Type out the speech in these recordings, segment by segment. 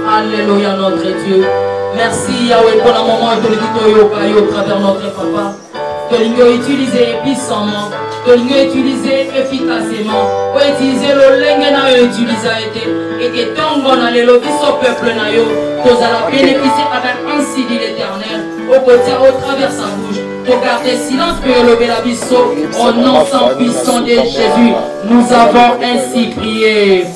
Alléluia notre Dieu. Merci Yahweh pour le moment où tu au travers notre papa. Que l'on utilise puissamment, que l'on utilise efficacement, pour utiliser le langue na utiliser et que tant qu'on a le peuple na yo, qu'on a bénéficié avec ainsi dit l'Éternel, au côté au travers sa bouche, pour garder silence pour lever la biseau au nom sans puissant de Jésus. Nous avons ainsi prié.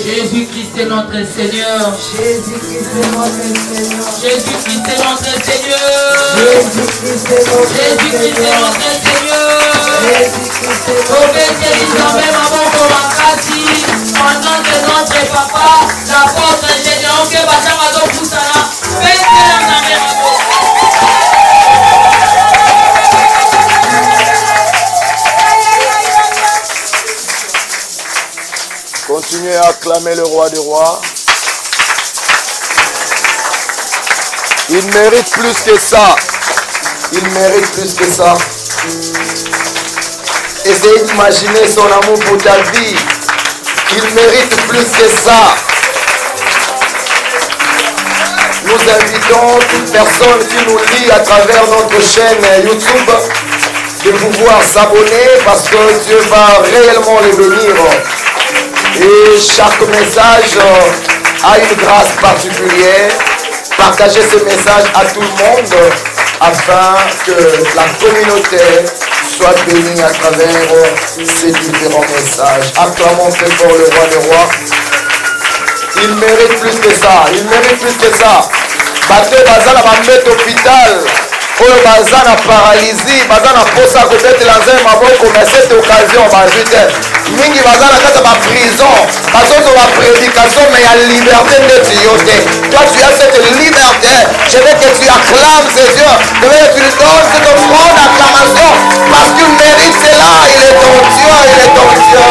Jésus-Christ est notre Seigneur. Jésus-Christ est notre Seigneur. Jésus-Christ est notre Seigneur. Jésus-Christ est notre Seigneur. Jésus-Christ est notre Seigneur. Au nom de notre papa, l'apôtre Gédéon que Bachama Poussana, continuez à acclamer le roi des rois. Il mérite plus que ça. Il mérite plus que ça. Essayez d'imaginer son amour pour ta vie. Il mérite plus que ça. Nous invitons toute personne qui nous lit à travers notre chaîne YouTube de pouvoir s'abonner parce que Dieu va réellement les bénir. Et chaque message a une grâce particulière. Partagez ce message à tout le monde afin que la communauté soit bénie à travers ces différents messages. Acclamons très fort le roi des rois. Il mérite plus que ça. Il mérite plus que ça. Bateau bazana va mettre hôpital. Oyo bazana paralysie, bazana posa kobetela nzembo maboko mais cette occasion bazite. Mingi bazana kata ba prison, bazozo ba prédication mais il y a liberté de Dieu. Toi tu as cette liberté. Je veux que tu acclames ces Dieu. Je veux que tu lui donnes cette offrande d'acclamation parce qu'il mérite cela. Il est ton Dieu, il est ton Dieu.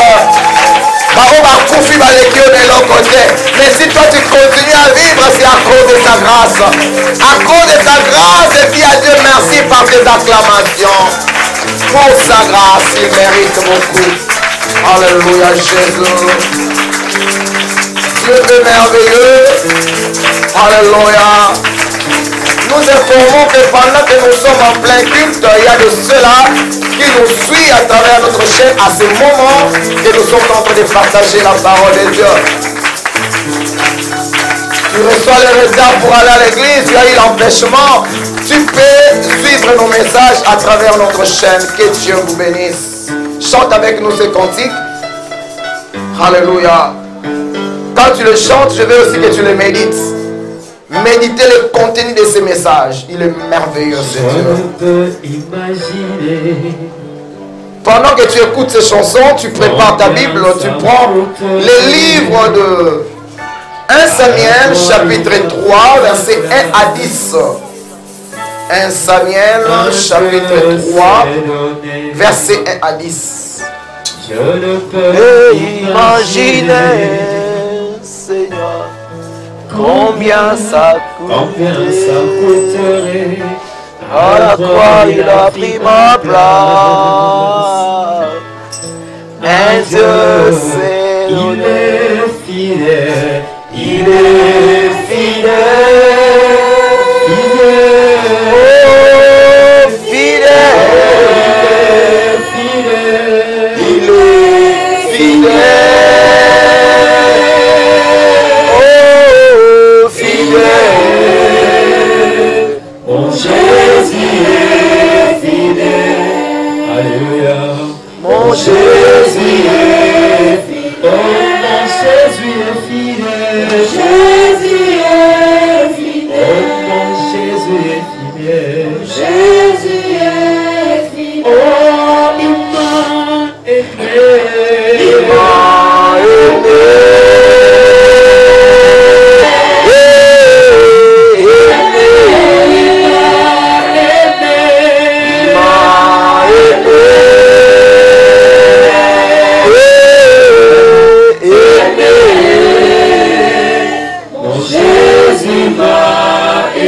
Mais si toi tu continues à vivre, c'est à cause de sa grâce. À cause de sa grâce, et dis à Dieu merci par tes acclamations. Pour sa grâce, il mérite beaucoup. Alléluia, Jésus. Dieu est merveilleux. Alléluia. Nous informons que pendant que nous sommes en plein culte, il y a de ceux-là qui nous suivent à travers notre chaîne à ce moment que nous sommes en train de partager la parole de Dieu. Tu reçois les réserves pour aller à l'église, tu as eu l'empêchement. Tu peux suivre nos messages à travers notre chaîne. Que Dieu vous bénisse. Chante avec nous ce cantique. Alléluia. Quand tu le chantes, je veux aussi que tu le médites. Méditez le contenu de ces messages. Il est merveilleux, ce Dieu. Pendant que tu écoutes ces chansons, tu prépares ta Bible, tu prends les livres de 1 Samuel, chapitre 3, versets 1 à 10. 1 Samuel, chapitre 3, versets 1 à 10. Je ne peux imaginer, Seigneur, combien ça coûterait à la croix il a pris ma place. Mais Dieu sait, il est fidèle, il est fidèle, oh fidèle, il est fidèle. Mon Jésus est fidèle. Alléluia. Mon Jésus est fidèle. Oh, mon Jésus est fidèle.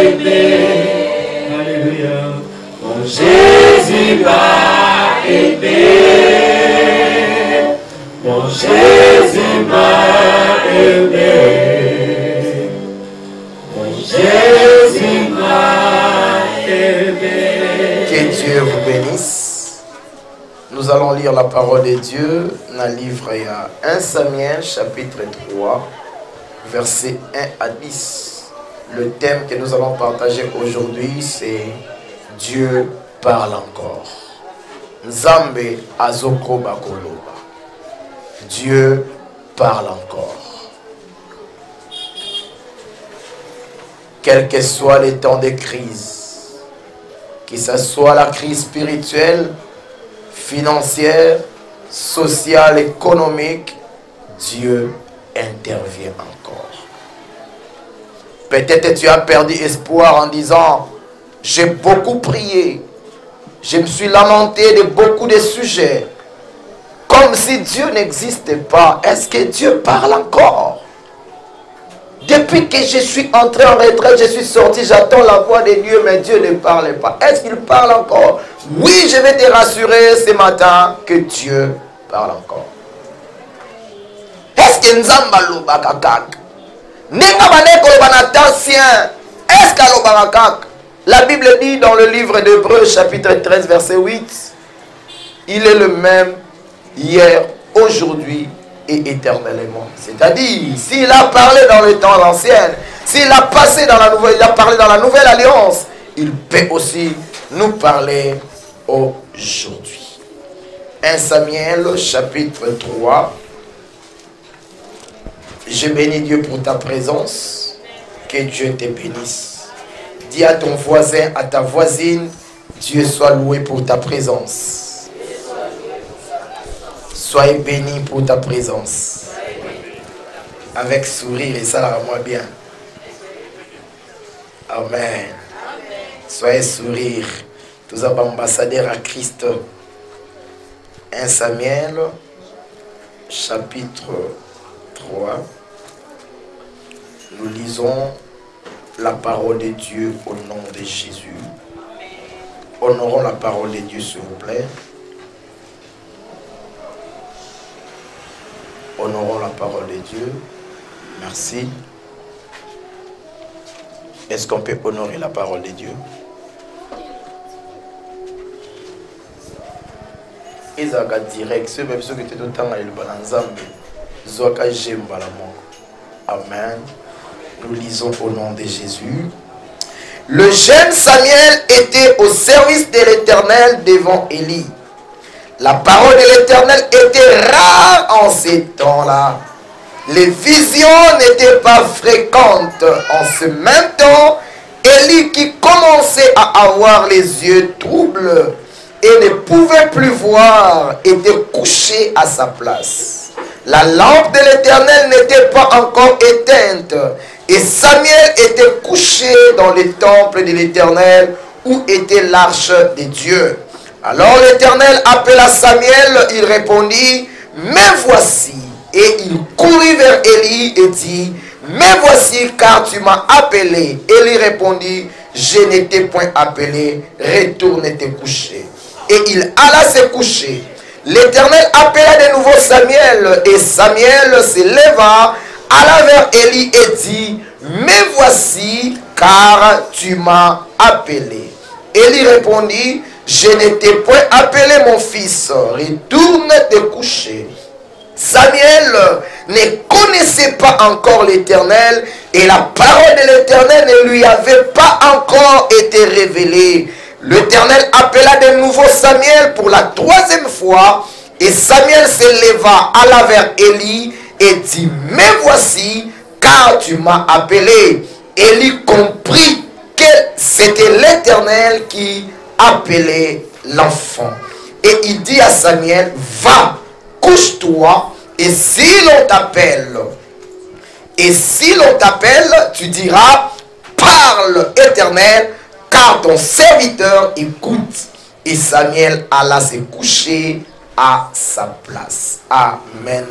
aimé. Alléluia. Mon Jésus m'a aimé. Mon Jésus m'a aimé. Mon Jésus m'a aimé. Que Dieu vous bénisse. Nous allons lire la parole de Dieu dans le livre 1 Samuel chapitre 3 versets 1 à 10. Le thème que nous allons partager aujourd'hui c'est Dieu parle encore. Nzambe azoko bakoloba. Dieu parle encore. Quel que soit les temps de crise, que ce soit la crise spirituelle, financière, sociale, économique, Dieu intervient encore. Peut-être tu as perdu espoir en disant, j'ai beaucoup prié, je me suis lamenté de beaucoup de sujets, comme si Dieu n'existait pas. Est-ce que Dieu parle encore? Depuis que je suis entré en retraite, je suis sorti, j'attends la voix de Dieu, mais Dieu ne parle pas. Est-ce qu'il parle encore? Oui, je vais te rassurer ce matin que Dieu parle encore. Est-ce que Nzamba loba kakak? Nenga baneko banatensien. Est-ce que loba kakak? La Bible dit dans le livre d'Hébreux, chapitre 13, verset 8, il est le même hier, aujourd'hui et éternellement. C'est-à-dire, s'il a parlé dans les temps anciens, s'il a passé dans la nouvelle, il a parlé dans la nouvelle alliance, il peut aussi nous parler aujourd'hui. 1 Samuel chapitre 3. Je bénis Dieu pour ta présence. Que Dieu te bénisse. Dis à ton voisin, à ta voisine, Dieu soit loué pour ta présence. Soyez bénis pour ta présence. Avec sourire et ça la moi bien. Amen. Soyez sourire. Tous les ambassadeurs à Christ. 1 Samuel chapitre 3. Nous lisons la parole de Dieu au nom de Jésus. Honorons la parole de Dieu s'il vous plaît. Honorons la parole de Dieu. Merci. Est-ce qu'on peut honorer la parole de Dieu? Ezaka direct, ceux même ceux qui étaient tout le temps à l'Ibanzambe, Zoaka Jembalamo. Amen. Nous lisons au nom de Jésus. Le jeune Samuel était au service de l'Éternel devant Élie. La parole de l'Éternel était rare en ces temps-là. Les visions n'étaient pas fréquentes. En ce même temps, Élie qui commençait à avoir les yeux troubles et ne pouvait plus voir, était couché à sa place. La lampe de l'Éternel n'était pas encore éteinte et Samuel était couché dans le temple de l'Éternel où était l'arche de Dieu. Alors l'Éternel appela Samuel, il répondit, « Me voici !» Et il courut vers Élie et dit, « Me voici car tu m'as appelé. » Élie répondit, « Je ne t'ai point appelé, retourne te coucher. » Et il alla se coucher. L'Éternel appela de nouveau Samuel et Samuel se leva, alla vers Élie et dit, « Me voici car tu m'as appelé. » Élie répondit, « Je ne t'ai point appelé mon fils, retourne te coucher. » Samuel ne connaissait pas encore l'Éternel et la parole de l'Éternel ne lui avait pas encore été révélée. L'Éternel appela de nouveau Samuel pour la troisième fois et Samuel se leva, alla vers Élie et dit, « Me voici car tu m'as appelé. » Élie comprit que c'était l'Éternel qui appelait l'enfant. Et il dit à Samuel, « Va, couche-toi, et si l'on t'appelle, tu diras, parle Éternel, car ton serviteur écoute. » Et Samuel alla se coucher à sa place. Amen.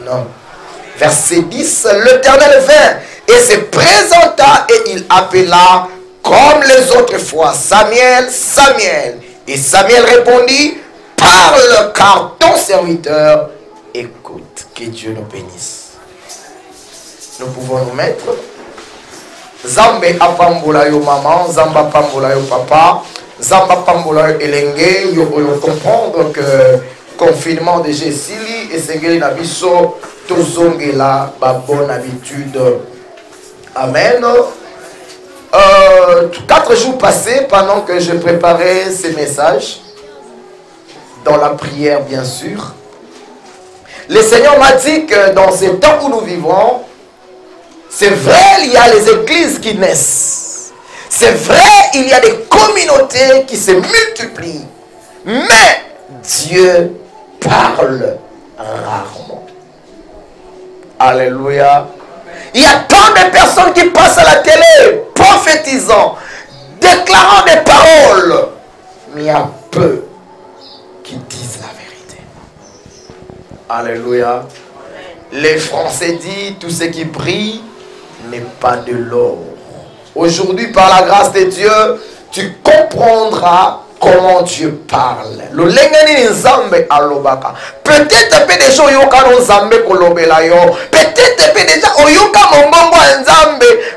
Verset 10, l'Éternel vint et se présenta et il appela, « comme les autres fois, Samuel, Samuel. Et Samuel répondit, parle car ton serviteur écoute. Que Dieu nous bénisse. Nous pouvons nous mettre. Zambe apambola yo maman, Zamba pambola yo papa, Zamba pambola yo elenge, yo comprendre que confinement de Jessili et Sengeli Nabiso, tozongela ba bonne habitude. Amen. 4 jours passés, pendant que je préparais ces messages, dans la prière bien sûr, le Seigneur m'a dit que dans ces temps où nous vivons, c'est vrai, il y a les églises qui naissent. C'est vrai, il y a des communautés qui se multiplient. Mais Dieu parle rarement. Alléluia. Il y a tant de personnes qui passent à la télé, prophétisant, déclarant des paroles. Mais il y a peu qui disent la vérité. Alléluia. Les Français disent, tout ce qui brille n'est pas de l'or. Aujourd'hui, par la grâce de Dieu, tu comprendras comment Dieu parle. Peut-être que des gens peut-être que déjà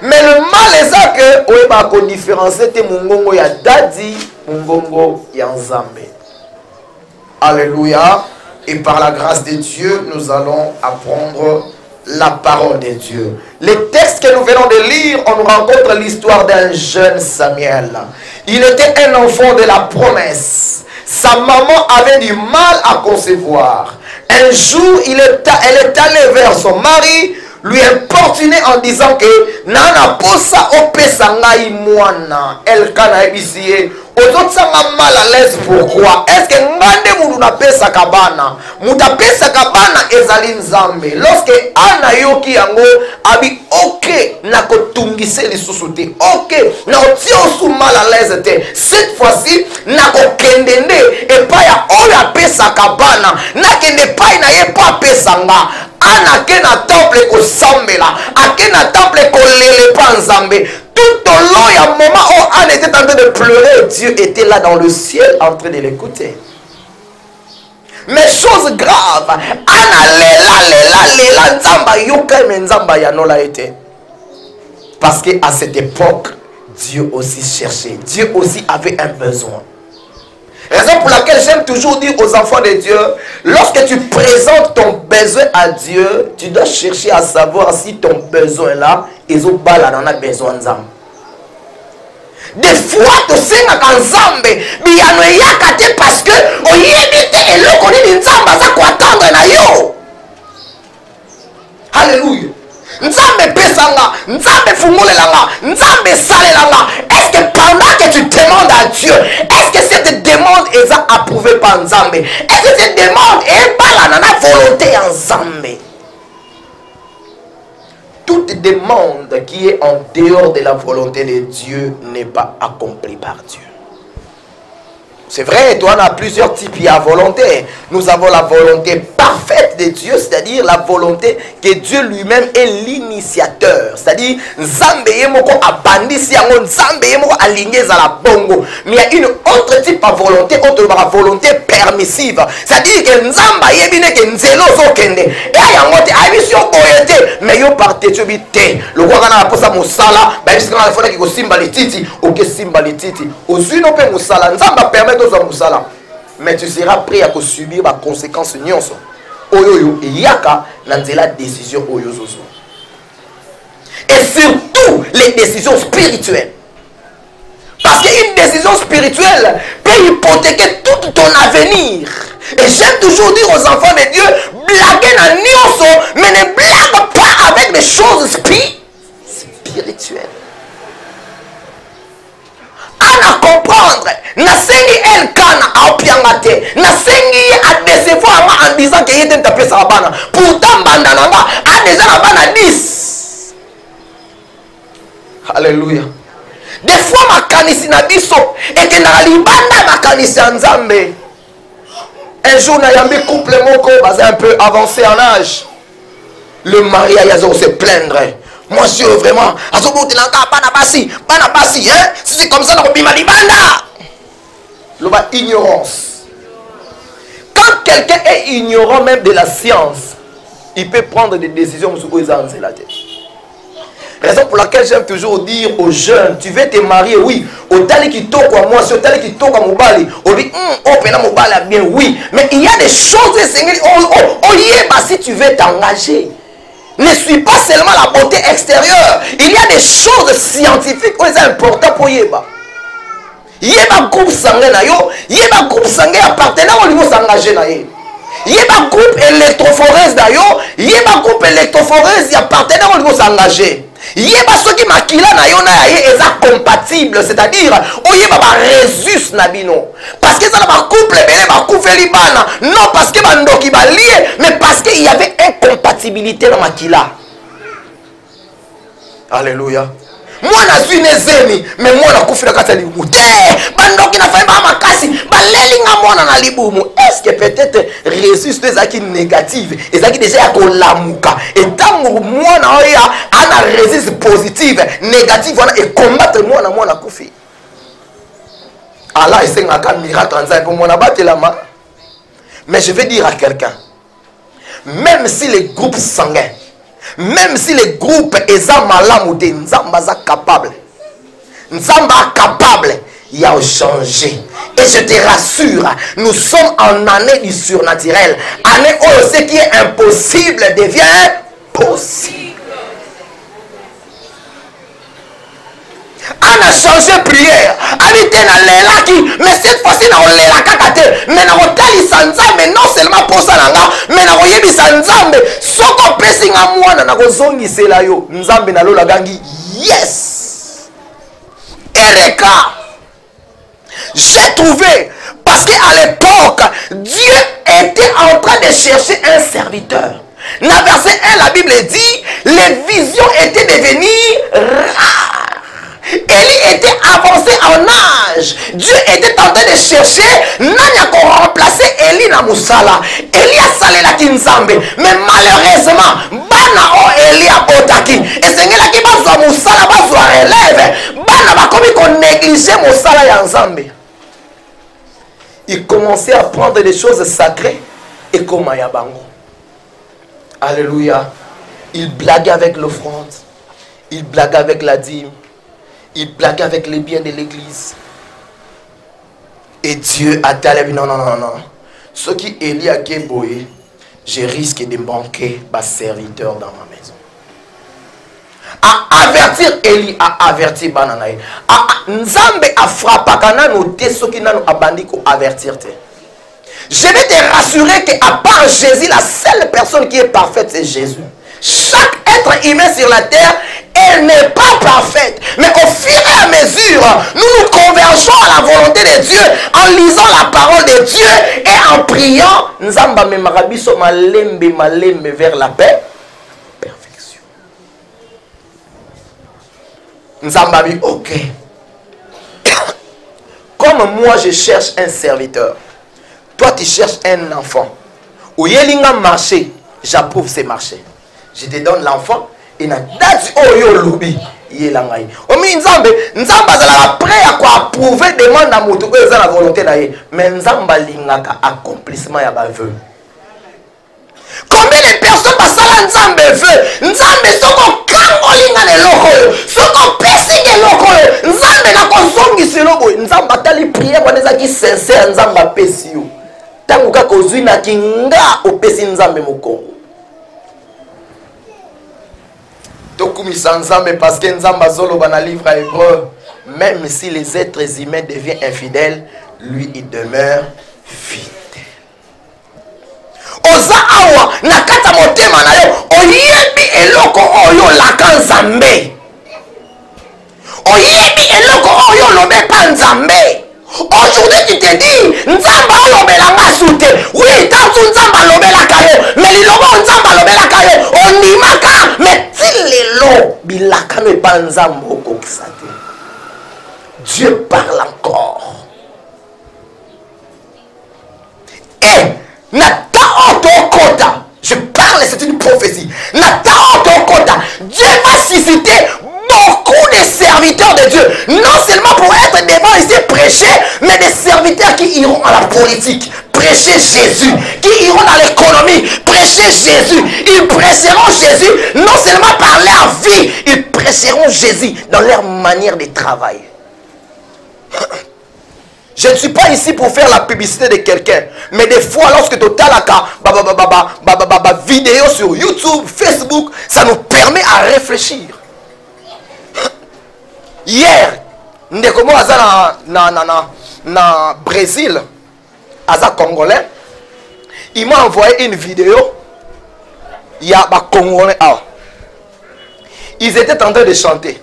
mais le mal est ça que on différencie mungongo ya dadi, mungongo ya nzambe. Alléluia. Et par la grâce de Dieu, nous allons apprendre la parole de Dieu. Les textes que nous venons de lire, on nous rencontre l'histoire d'un jeune Samuel. Il était un enfant de la promesse. Sa maman avait du mal à concevoir. Un jour, elle est allée vers son mari, lui importuner en disant que Nana posa opesa ngai mwana el kana ebisie ozotsanga mal à l'aise. Pourquoi? Est-ce que ngande mudu na pesa kabana muta pesa kabana ezali nzambe? Lorsque ana yoki yango abi ok na kotungise lisusu te, ok na otia osu mal à l'aise te, cette fois-ci na kokendende epai ya oyo apesa kabana na kende pai na ye pa pesa nga. Ana ke na temple ko sambela, ake na temple ko lele pa nzambe. Tout au long il y a un moment où Anne était en train de pleurer, Dieu était là dans le ciel en train de l'écouter. Mais chose grave, Anna lela nzamba yoka me nzamba ya nola été. Parce que à cette époque, Dieu aussi cherchait, Dieu aussi avait un besoin. Raison pour laquelle j'aime toujours dire aux enfants de Dieu, lorsque tu présentes ton besoin à Dieu, tu dois chercher à savoir si ton besoin là, ils ont besoin de Zam. Des fois, tu sais que Nzambe, parce que on y évite et le connaît Nzamba, ça quoi attendre na yo. Alléluia. Nzambe pesanga, Nzambe fungolelanga, Nzambe salelanga. Est-ce que pendant que tu demandes à Dieu, est-ce que cette demande est approuvée par Nzambe? Est-ce que cette demande est pas la volonté en Nzambe? Toute demande qui est en dehors de la volonté de Dieu n'est pas accomplie par Dieu. C'est vrai, toi, on a plusieurs types de volonté. Nous avons la volonté parfaite de Dieu, c'est-à-dire la volonté que Dieu lui-même est l'initiateur. C'est-à-dire, Nzambe yemoko abandisi yango, Nzambe yemoko aligné za la bongo. Mais il y a une autre type de volonté, autre volonté permissive. C'est-à-dire que Nzamba yebine que nzelo zo kende. Et yango te abisi yo boyete, mais yo parte tu bité. Le roi kana posa musala, ba bisi kana fona ki ko simba lititi, oke simba lititi. Ozuno pe musala, Nzamba permet mais tu seras prêt à subir les conséquences. Oyoyo et yaka la décision oyozozo. Et surtout les décisions spirituelles. Parce qu'une décision spirituelle peut hypothéquer tout ton avenir. Et j'aime toujours dire aux enfants de Dieu, blaguez na nyoso, mais ne blague pas avec des choses spirituelles. À comprendre, nasengi el kana a opiangate, nasengi a décevoir en disant qu'il était tapé sa bana. Pourtant bandananga a déjà la bana 10. Alléluia. Des fois ma kanisi na biso et que na libanda ma kanisi nzambe. Un jour na yambi couple moko basé un peu avancé en âge. Le mari a se plaindre. Monsieur, vraiment, hein? Si c'est comme ça, on bima libanda. L'oba ignorance. Quand quelqu'un est ignorant même de la science, il peut prendre des décisions sur quoi ils la tête. Raison pour laquelle j'aime toujours dire aux jeunes, tu veux te marier, oui. Au tali qui toque à moi, au tali qui toque à Mobali, on dit, oh, pena Mobali bien, oui. Mais il y a des choses, si tu veux t'engager. Ne suis pas seulement la beauté extérieure. Il y a des choses scientifiques qui sont importantes pour Yeba. Yeba groupe sanguin na yo, Yeba groupe sanguin appartenant au niveau s'engager na yo. Yeba groupe électrophorèse na yo, Yeba groupe électrophorèse appartenant au niveau s'engager. Yeba ceux qui makila na yo na ye est compatible, c'est-à-dire oyeba ba résus na bino. Parce que ça va couple belé ba koufeli bana, non parce que bandoki ba lié, mais parce qu'il y avait incompatibilité dans makila. Alléluia. Moi je suis nezemi, mais moi na koufela kata libumu. Bandoki na fa ba makasi, ba lelinga mona na libumu. Est-ce que peut-être résus des acquis négatifs, et ça qui déjà ko lamuka. Et tant moi na oya ana résiste positive, négative et combattre moi na koufi. Allah c'est un miracle pour moi na battre la main. Mais je vais dire à quelqu'un, même si les groupes sanguins, même si les groupes sont malades, Nzamba est capable. Nzamba capable, il a changé. Et je te rassure, nous sommes en année du surnaturel. Année où ce qui est impossible devient possible. On a changé prière. Habité dans l'élaki, mais cette fois-ci, on a l'élakakate. Mais on a tali sanzambe, non seulement pour ça, mais on a yebi sanzambe. Soko pesi nga mwana na kozongi sela yo. Nzambe na lola gangi. Yes. Ereka. J'ai trouvé. Parce qu'à l'époque, Dieu était en train de chercher un serviteur. Dans verset 1, la Bible dit, les visions étaient devenues rares. Élie était avancé en âge. Dieu était en train de chercher Nanya qu'on remplacer Élie dans Moussala. Élie a salé la Kinzambe. Mais malheureusement, Bana o Élie a Botaki. Et c'est là qui va Moussala, va relève. Bana va comme qu'on négligeait Moussala et Nzambe. Il commençait à prendre des choses sacrées et comme Ayabango. Alléluia. Il blaguait avec l'offrande. Il blaguait avec la dîme. Il blaguait avec les biens de l'église. Et Dieu a dit, non. Ce qui est lié à Kéboé, je risque de manquer ma serviteur dans ma maison. À avertir Élie, à avertir Bananaï. Nzambe a frappé kana noté ce qui n'a abandi qu'on avertir. Je vais te rassurer qu'à part Jésus, la seule personne qui est parfaite, c'est Jésus. Chaque être humain sur la terre, elle n'est pas parfaite. Mais au fur et à mesure, nous nous convergeons à la volonté de Dieu en lisant la parole de Dieu et en priant. Nzamba me marabiso malembe vers la paix. Perfection. Nzamba dit ok. Comme moi je cherche un serviteur, toi tu cherches un enfant. Ou yelinga marché, j'approuve ces marchés. Je te donne l'enfant et na date oyo lobi yelangai. Omi nzambe zala prêt à quoi approuver demande à mutu ko eza la volonté na ye. Mais nzamba lingaka accomplissement ya ba vœu. Combien de personnes basala nzambe vœu? Nzambe soko kango linga le loko. Soko pesi ke loko. Nzambe na konzongi selo boy. Nzamba tali prière kwa neza ki sincère nzamba pesi yo. Tangu ka kozwi na kinga opesi nzambe mokongo. Mais parce que Nzamba Zolo dans le livre hébreu, même si les êtres humains deviennent infidèles, lui il demeure fidèle. Oza awa nakata motema na yo oyebi eloko oyo laka Nzambe. Oyebi eloko oyo lobe pa Nzambe. Aujourd'hui tu te dis Nzamba lobelanga soute. Oui, tant que Nzamba lobelaka yo, mais lilobo Nzamba lobelaka yo, on nimaka, mais lelo bilaka no pa Nzamba okokisa te. Dieu parle encore. Et nata otokota, je parle, c'est une prophétie. Nata otokota, Dieu va serviteurs de Dieu. Non seulement pour être devant ici prêcher, mais des serviteurs qui iront à la politique. Prêcher Jésus. Qui iront dans l'économie. Prêcher Jésus. Ils prêcheront Jésus non seulement par leur vie, ils prêcheront Jésus dans leur manière de travailler. Je ne suis pas ici pour faire la publicité de quelqu'un. Mais des fois, lorsque tu as la vidéo sur YouTube, Facebook, ça nous permet à réfléchir. Hier, Ndekomo Aza na Brésil, Aza Congolais, il m'a envoyé une vidéo. Il y a des Congolais. Ils étaient en train de chanter.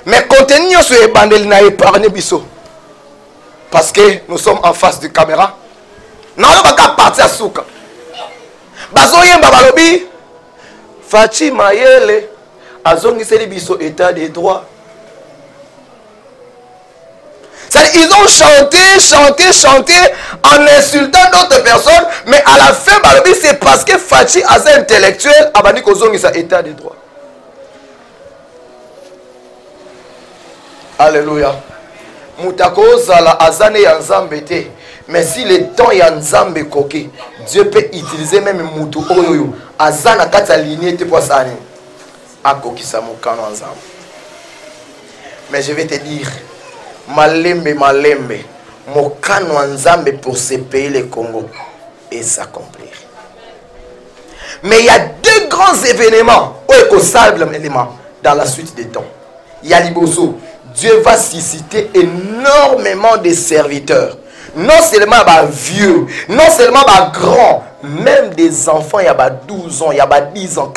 Mais contenu sur les bandes, il n'a épargné Bisso. Parce que nous sommes en face de caméra. Non, on va pas partir à Souka. Bazoyen Babalobi. Fachi Mayele. Azongi Selibiso état de droit. Ils ont chanté en insultant d'autres personnes. Mais à la fin, Balobi, c'est parce que Fachi a un intellectuel. Abani Kozongi sa état de droit. Alléluia. Moutako zala azane ya nzambe te. Mais si le temps ya nzambe koke, Dieu peut utiliser même moutou oyoyo. Azana kata lignée te poissane. Akoki sa mokano nzambe. Mais je vais te dire, malembe malembe, mokano nzambe pour ce pays le Congo et s'accomplir. Mais il y a deux grands événements dans la suite des temps. Il y a Liboso. Dieu va susciter énormément de serviteurs. Non seulement vieux, non seulement grands, même des enfants, il y a 12 ans, il y a 10 ans.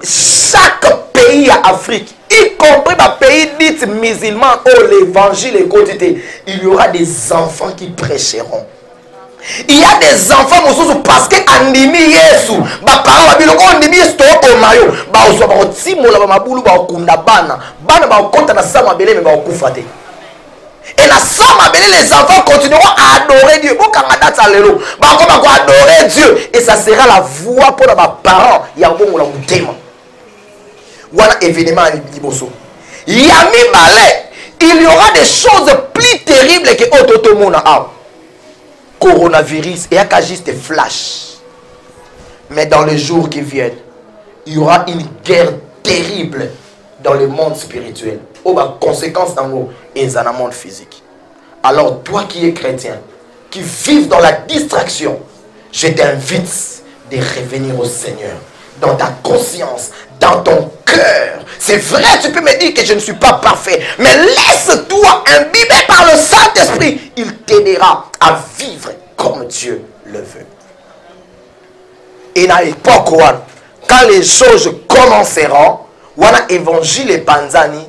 Chaque pays en Afrique, y compris les pays dits musulmans où l'évangile est quotidien, il y aura des enfants qui prêcheront. Il y a des enfants parce que andimi Yesu ba parents ba biloko andimi Yesu to ko mayo ba ozo ba otimola ba mabulu ba okunda bana ba okota na sama belé mais ba okufate. Et na sama belé les enfants continueront à adorer Dieu. Bon kanga data lelo ba ko adorer Dieu et ça sera la voix pour les parents ya bongo la mutema. Voilà événement liboso. Yami balé, il y aura des choses plus terribles que ototo mona a. Coronavirus et à juste flash. Mais dans les jours qui viennent, il y aura une guerre terrible dans le monde spirituel. Aux conséquences dans le monde physique. Alors toi qui es chrétien, qui vives dans la distraction, je t'invite de revenir au Seigneur. Dans ta conscience, dans ton cœur. C'est vrai, tu peux me dire que je ne suis pas parfait. Mais laisse-toi imbiber par le Saint-Esprit. Il t'aidera à vivre comme Dieu le veut. Et dans l'époque, quand les choses commenceront, wana évangile et panzani,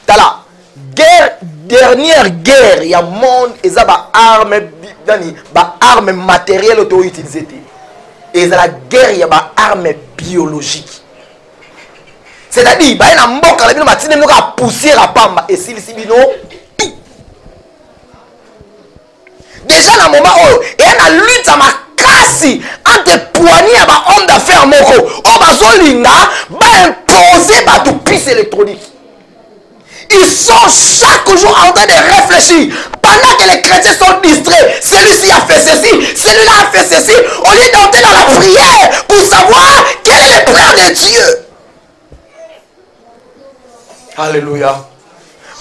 t'as la guerre, dernière guerre, il y a monde, ils ont des armes matérielles auto-utilisées. Et la guerre, il y a des armes biologiques. C'est-à-dire, il y a un mboka, il y a un poussière à pamba, et si tout. Déjà, dans le moment où il y a une lutte à ma casse entre poignées et homme d'affaires moko, on va imposer tout piste électronique. Ils sont chaque jour en train de réfléchir. Pendant que les chrétiens sont distraits, celui-ci a fait ceci, celui-là a fait ceci, au lieu d'entrer dans la prière pour savoir quel est le plan de Dieu. Alléluia.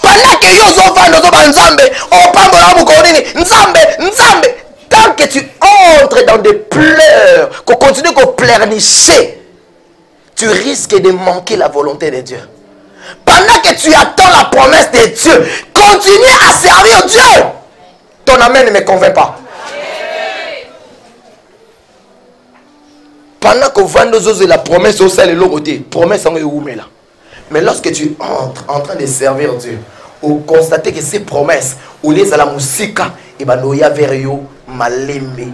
Pendant que yo zo vando zo banzambe, o pambola mukonini, nzambe, tant que tu entres dans des pleurs, qu'on continue à pleurnicher, tu risques de manquer la volonté de Dieu. Pendant que tu attends la promesse de Dieu, continue à servir Dieu. Ton amen ne me convainc pas. Pendant que vous vendez la promesse au sein de l'autre côté, promesse en est là. Mais lorsque tu entres en train de servir Dieu, vous constatez que ces promesses, ou les à la musique, et ben nous y a vers yo malembe.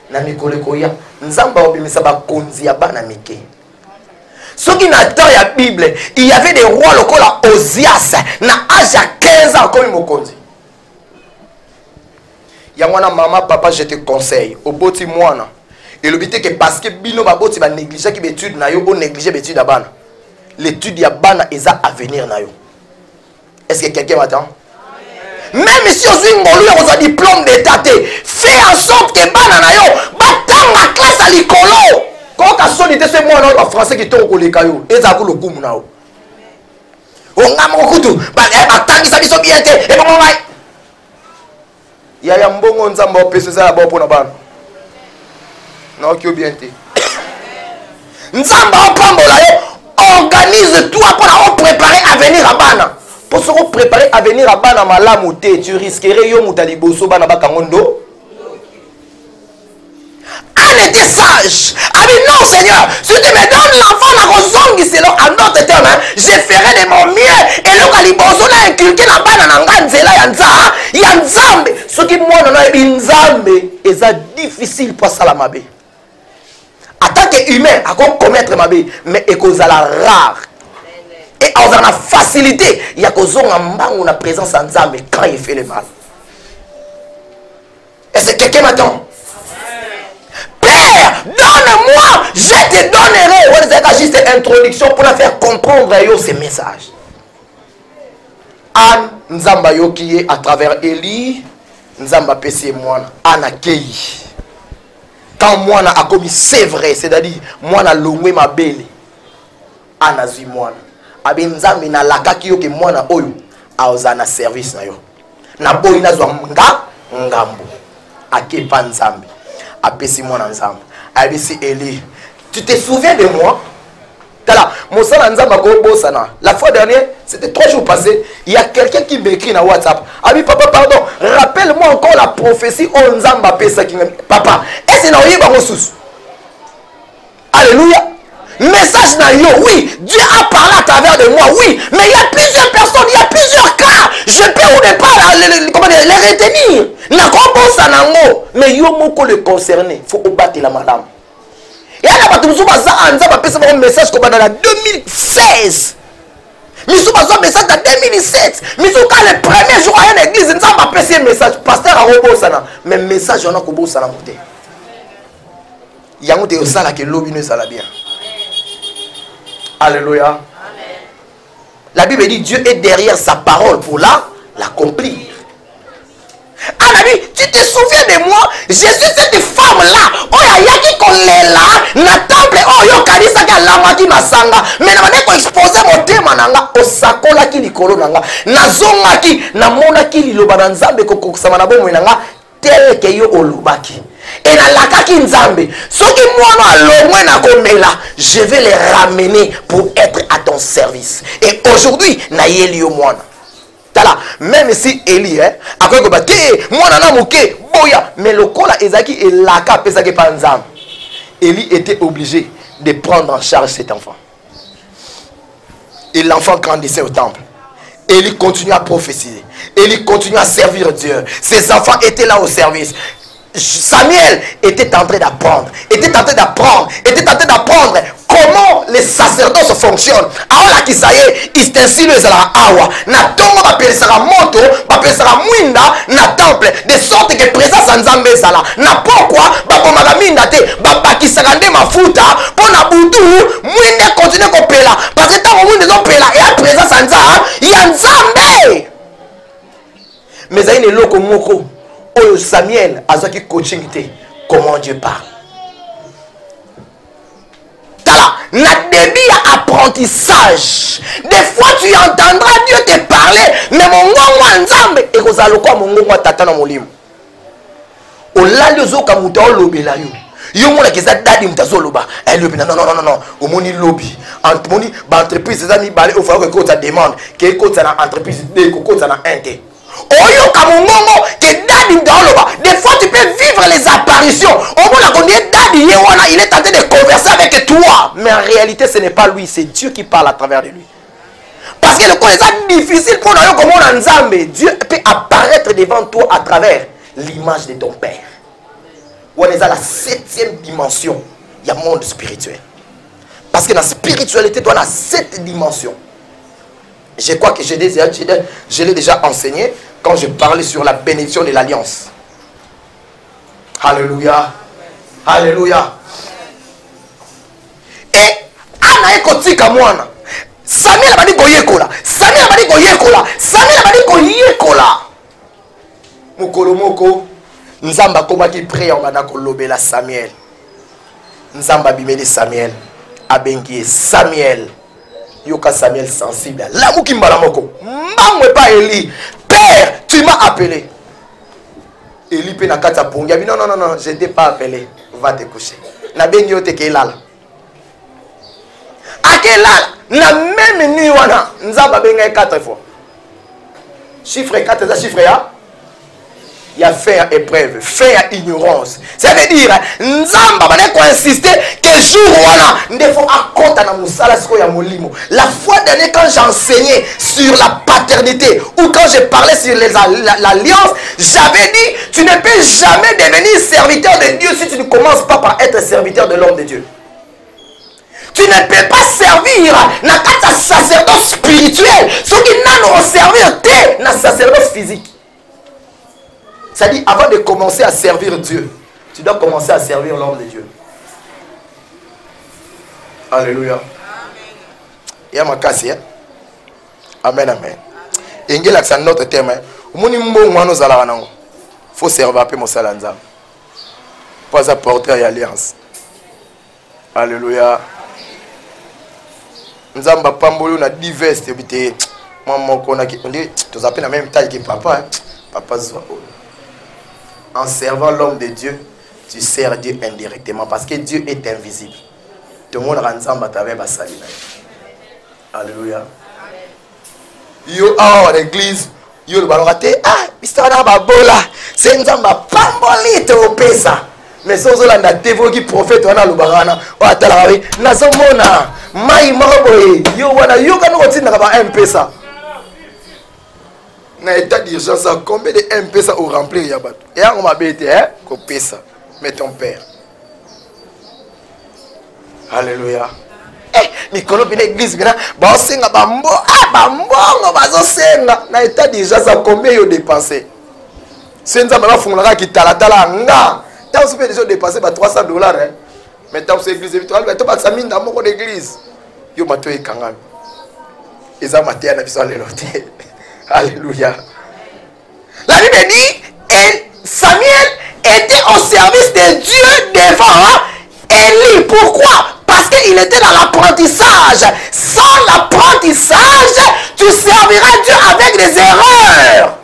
Nami kolekoya, nzamba obimisa ba konzi ya bana mike. Ce qui n'a dans la Bible, il y avait des rois locaux là, Osias, na âge à 15 ans comme Mokonzi. Yangwana maman, papa, je te conseille, au boti moana. Et le but est que parce que bino baboti va négliger qui étude na yo, on néglige étude abana. l'étude ya bana eza avenir na yo. Est-ce que quelqu'un m'attend? Même si on a un diplôme d'état, fais en sorte que bana na yo batang la classe à l'école. Quand on sonne c'est moi en français qui tombe au lekayo et ça coule au goum nao. On a mon couteau, batang ça biso bien té et bon ouais. Ya mbongo nzamba opesa za ba pona bana. Non qui bien té. Nzamba opambola yo, organise-toi pour préparer à venir à bana. Pour se préparer à venir à bana malamuté, tu risquerais yo mutali boso bana bakangondo. Anne était sage. Ah mais non Seigneur, si tu me donnes l'enfant la rozongi selon en d'autres termes, je ferai de mon mieux. Et le kaliboso na inculqué la bana nanga nzela ya nzambe. Ce qui moi non a nzambe, c'est difficile pour salamabe. En tant qu'humain, à commettre ma vie, mais il cause la rare. Et on a la facilité, il y a cause en présence en Nzambe quand il fait le mal. Est-ce que quelqu'un m'attend? Père, donne-moi, je te donnerai. C'est juste une introduction pour la faire comprendre ces messages. Anne Nzamba qui est à travers Élie, Nzamba Pessi et moi, Anne Akei. Quand moi a commis, c'est vrai, c'est-à-dire moi na longwe ma belle, Anna zui moi. Abenzambe na lakaki yo ke moi na oyo aozana service na yo. Na boy na zwa ngambo. Akepa nzambe. Apesi moi na nzambe. Abisi Eli. Tu te souviens de moi? Tala, mon sang nzamba ko bosana. La fois dernière, c'était 3 jours passés, il y a quelqu'un qui m'écrit dans WhatsApp. Ah oui, papa, pardon, rappelle-moi encore la prophétie on nzamba pesa ki papa. Et c'est na yiba sous. Alléluia. Message na yo, oui, Dieu a parlé à travers de moi, oui, mais il y a plusieurs personnes, il y a plusieurs cas. Je peux ou ne pas les retenir. Na kombo sanango, mais yo moko le concerné, faut battre la madame. Et là, il y a un message comme dans 2016. Il y a un message dans 2017. Mais le premier jour à l'église, il y a un message. Pasteur a robot sana. Mais le message, il y a un robot sana. Il y a un robot sana qui est l'objet de bien. Alléluia. La Bible dit Dieu est derrière sa parole pour l'accomplir. Anami, tu te souviens de moi? Je suis cette femme-là. Oh, il y a qui qu'on est là. Na temple, oh, yo, kanisa ki alamaki masanga. Mais na ko exposer mon thème nanga. Osakola ki likolo nanga. Nazonga ki, na mona ki liloba na nzambe ko kusama na bomo nanga. Tel que yo olubaki. Et na lakaki nzambe. Ce qui moi no alomwe na komela, je vais les ramener pour être à ton service. Et aujourd'hui, na yeli yo mwana. Même si Eli, mais le kola ezaki et laka pesaki panzam. Eli était obligé de prendre en charge cet enfant. Et l'enfant grandissait au temple. Eli continuait à prophétiser. Eli continuait à servir Dieu. Ses enfants étaient là au service. Samuel était en train d'apprendre. Comment les sacerdoces fonctionnent. Alors là, qui ça y est, il s'insinue à awa. Na tongo va payer sa moto, va payer sa mwinda, na temple. De sorte que présence en Zambé sala. Na pourquoi, va pour ma minda te, va baki sarande ma futa, pour na boutou, mwinde continue qu'on paye là. Parce que tant que mwinde on paye là, et à présence en Zambé, il y a un Zambé. Mais il y a une loko moko. Oh Samuel, a qui coaching comment Dieu parle. Na début à apprentissage. Des fois tu entendras Dieu te parler, mais mon ngongwa nzambe et kozalo kwa mon ngongwa tata na molimo. O la lezo kamuta o lobela yo. Yo mona keza dadi mutazoloba. Eh lobi non. O moni lobby. Moni ba entreprise za ni balé au falloir que ça demande que ko na entreprise de ko na inté. Oyo kamongongo que dadi mutazoloba. Des fois tu peux vivre les apparitions. Au moins la connaît dadi yewana, il est en train de converser avec toi. Mais en réalité, ce n'est pas lui, c'est Dieu qui parle à travers de lui. Parce que le coup est difficile pour nous comme on Nzambe. Dieu peut apparaître devant toi à travers l'image de ton Père. On est à la 7e dimension. Il y a un monde spirituel. Parce que la spiritualité doit la 7 dimensions. Je crois que je l'ai déjà enseigné quand je parlais sur la bénédiction de l'alliance. Alléluia. Alléluia. Et Anna ekotika mwana. Samuel a dit koyekola. Samuel a dit koyekola. Samuel a dit koyekola. Mokolo moko Nzamba koma ki prie en bana kolobela Samuel. Nzamba bimeli Samuel abengi Samuel. Yoka Samuel sensible. La mukimbala moko. Mbangwe pas Eli. Père, tu m'as appelé. Eli pe na kata pongia. Non, non, non, non, je t'ai pas appelé. Va te coucher. Na bengi yote ke lala. Ake lala. Na même nuit wana. Nzamba benga 4 fois. Chiffre 4, c'est chiffre ya. Il y a faire épreuve, faire ignorance. Ça veut dire, Nzamba va insister que jour wana, il faut accorder na musala siko ya molimo. La fois dernière quand j'enseignais sur la paternité ou quand je parlais sur l'alliance, j'avais dit, tu ne peux jamais devenir serviteur de Dieu si tu ne commences pas par être serviteur de l'homme de Dieu. Tu ne peux pas servir na kata sacerdoce spirituel, ceux qui n'ont servir te na sacerdoce physique. Ça dit, avant de commencer à servir Dieu, tu dois commencer à servir l'homme de Dieu. Alléluia. Il y a ma casse. Amen, amen. Et il y a un autre thème. Il faut servir un peu mon salanza. Pas apporter à l'alliance. Alléluia. Nous avons pambolo na divers. Maman, on dit, tu as la même taille que papa. Papa, en servant l'homme de Dieu, tu sers Dieu indirectement parce que Dieu est invisible. Tout le monde ensemble à travers la salle. Alléluia. Yo à l'église, yo le ballon raté. Ah, histoire d'ababola. C'est une zamba pamboli te opesa. Mais si on a la dévo qui prophète on a le barana. Oh atalawi. Nazomona. Mai maboye. Yo wana yo kanu kotina kaba mpesa. Na état d'urgence, combien de MP ça au remplir Yabat? Et on m'a bêté, hein? Copé ça. Mais ton père. Alléluia. Eh, Nicolas, bien l'église, bien, bah, senga, bambo, ah, bambo, on va se senga. Na état d'urgence, combien ils ont dépensé? C'est une zamba fondera qui tala tala, nga. T'as aussi fait déjà dépensé par $300, hein? Mais t'as aussi église, tu vas pas ça mine dans mon église. Yo, ma toi, et kangam. Et ça, ma terre, n'a pas les lotés. Alléluia. La Bible dit, Samuel était au service de Dieu devant Élie. Pourquoi? Parce qu'il était dans l'apprentissage. Sans l'apprentissage, tu serviras Dieu avec des erreurs.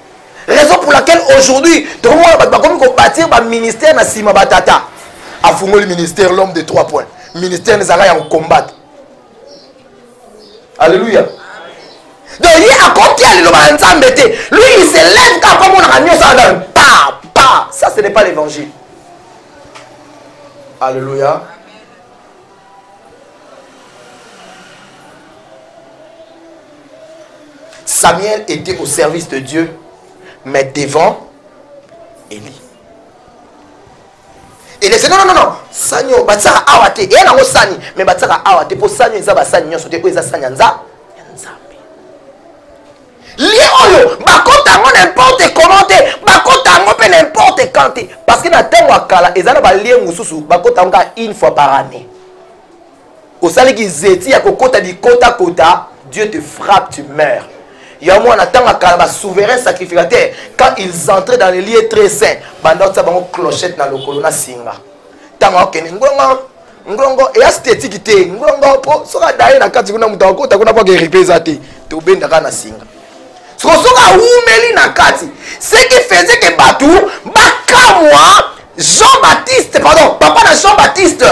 Raison pour laquelle aujourd'hui, tout le monde va bâtir un ministère dans Sima Batata. A fondé le ministère, l'homme de 3 points. Ministère des arrêts en combat. Alléluia. Donc il a compté à lui, il se lève comme on a mis ça dans pa. Ça, ce n'est pas l'évangile. Alléluia. Samuel était au service de Dieu, mais devant Élie. Et il dit non. Sanyo, batsara awate. Et il a un sani. Mais batsara awate. Pour sanyo, il y a un sani. Il y a un sani. Lié bakota n'importe comment bakota n'importe quand parce que na tango akala ezana ba lié mususu bakota une fois par année. Au sali ki zeti ya kokota di kota Dieu te frappe, tu meurs. Il y a moi na tango akala ba souverain sacrificateur quand ils entraient dans les lieux très saints banda ça bango clochette na lokolo na singa. Tango okene ngongo et esthétique te ngongo po soka daye na kati kuna muta kokota kuna kwa ripeza te to benda kana singa. Ce qui faisait que Batou, Bakamwa, Jean-Baptiste, pardon, papa de Jean-Baptiste,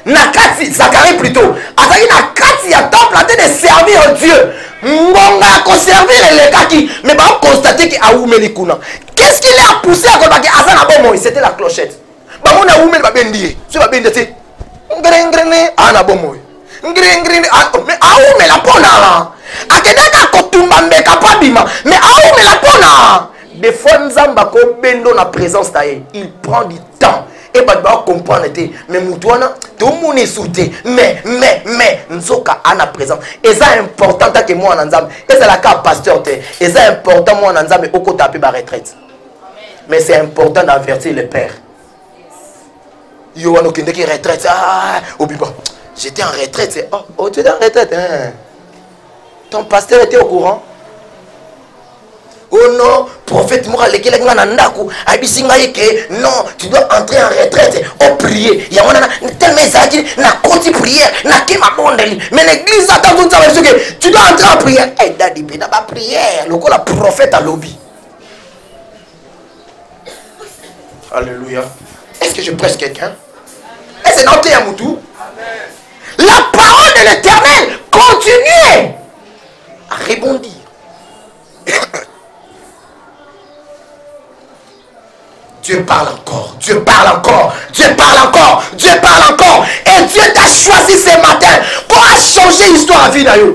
Nakati, Zacharie plutôt, Azaki Nakati a temps planté de servir Dieu. Ngonga ko servir les kaki, mais on constaté que Aoumeli Kuna. Qu'est-ce qui l'a poussé à Kolbaki Azana Bomoy? C'était la clochette. Bah on a Aoumeli Babendi, tu vas bien dire, Ngrengrené, Ana Bomoy. Ngrengrené, mais Aoumeli la pona. Akedaka kotumba mbeka pabima mais aoume la pona des fois nzamba ko bendo na présence taye il prend du temps et ba comprendre té mais mutuana to moni souté mais nzoka ana présence et ça important que moi na nzamba et ça la ka pasteur té et ça important moi na nzamba oko taper ba retraite mais c'est important d'avertir le père yo wano kende ki retraite ah obiba j'étais en retraite oh tu es en retraite hein Ton pasteur était au courant? Oh non, prophète Moura, non, tu dois entrer en retraite, oh prier. Il y a tellement de na côté prière, na qui ma bondeli. Mais l'église attend tout ça, tu dois entrer en prière. Eh, daddy, n'a pas prière. Le coup, la prophète à lobby. Alléluia. Est-ce que je prêche quelqu'un? Est-ce que c'est notre Yamoutou? La parole de l'Éternel continue à rebondir. Dieu parle encore, Dieu parle encore, Dieu parle encore, Dieu parle encore. Et Dieu t'a choisi ce matin pour changer l'histoire à vie d'ailleurs.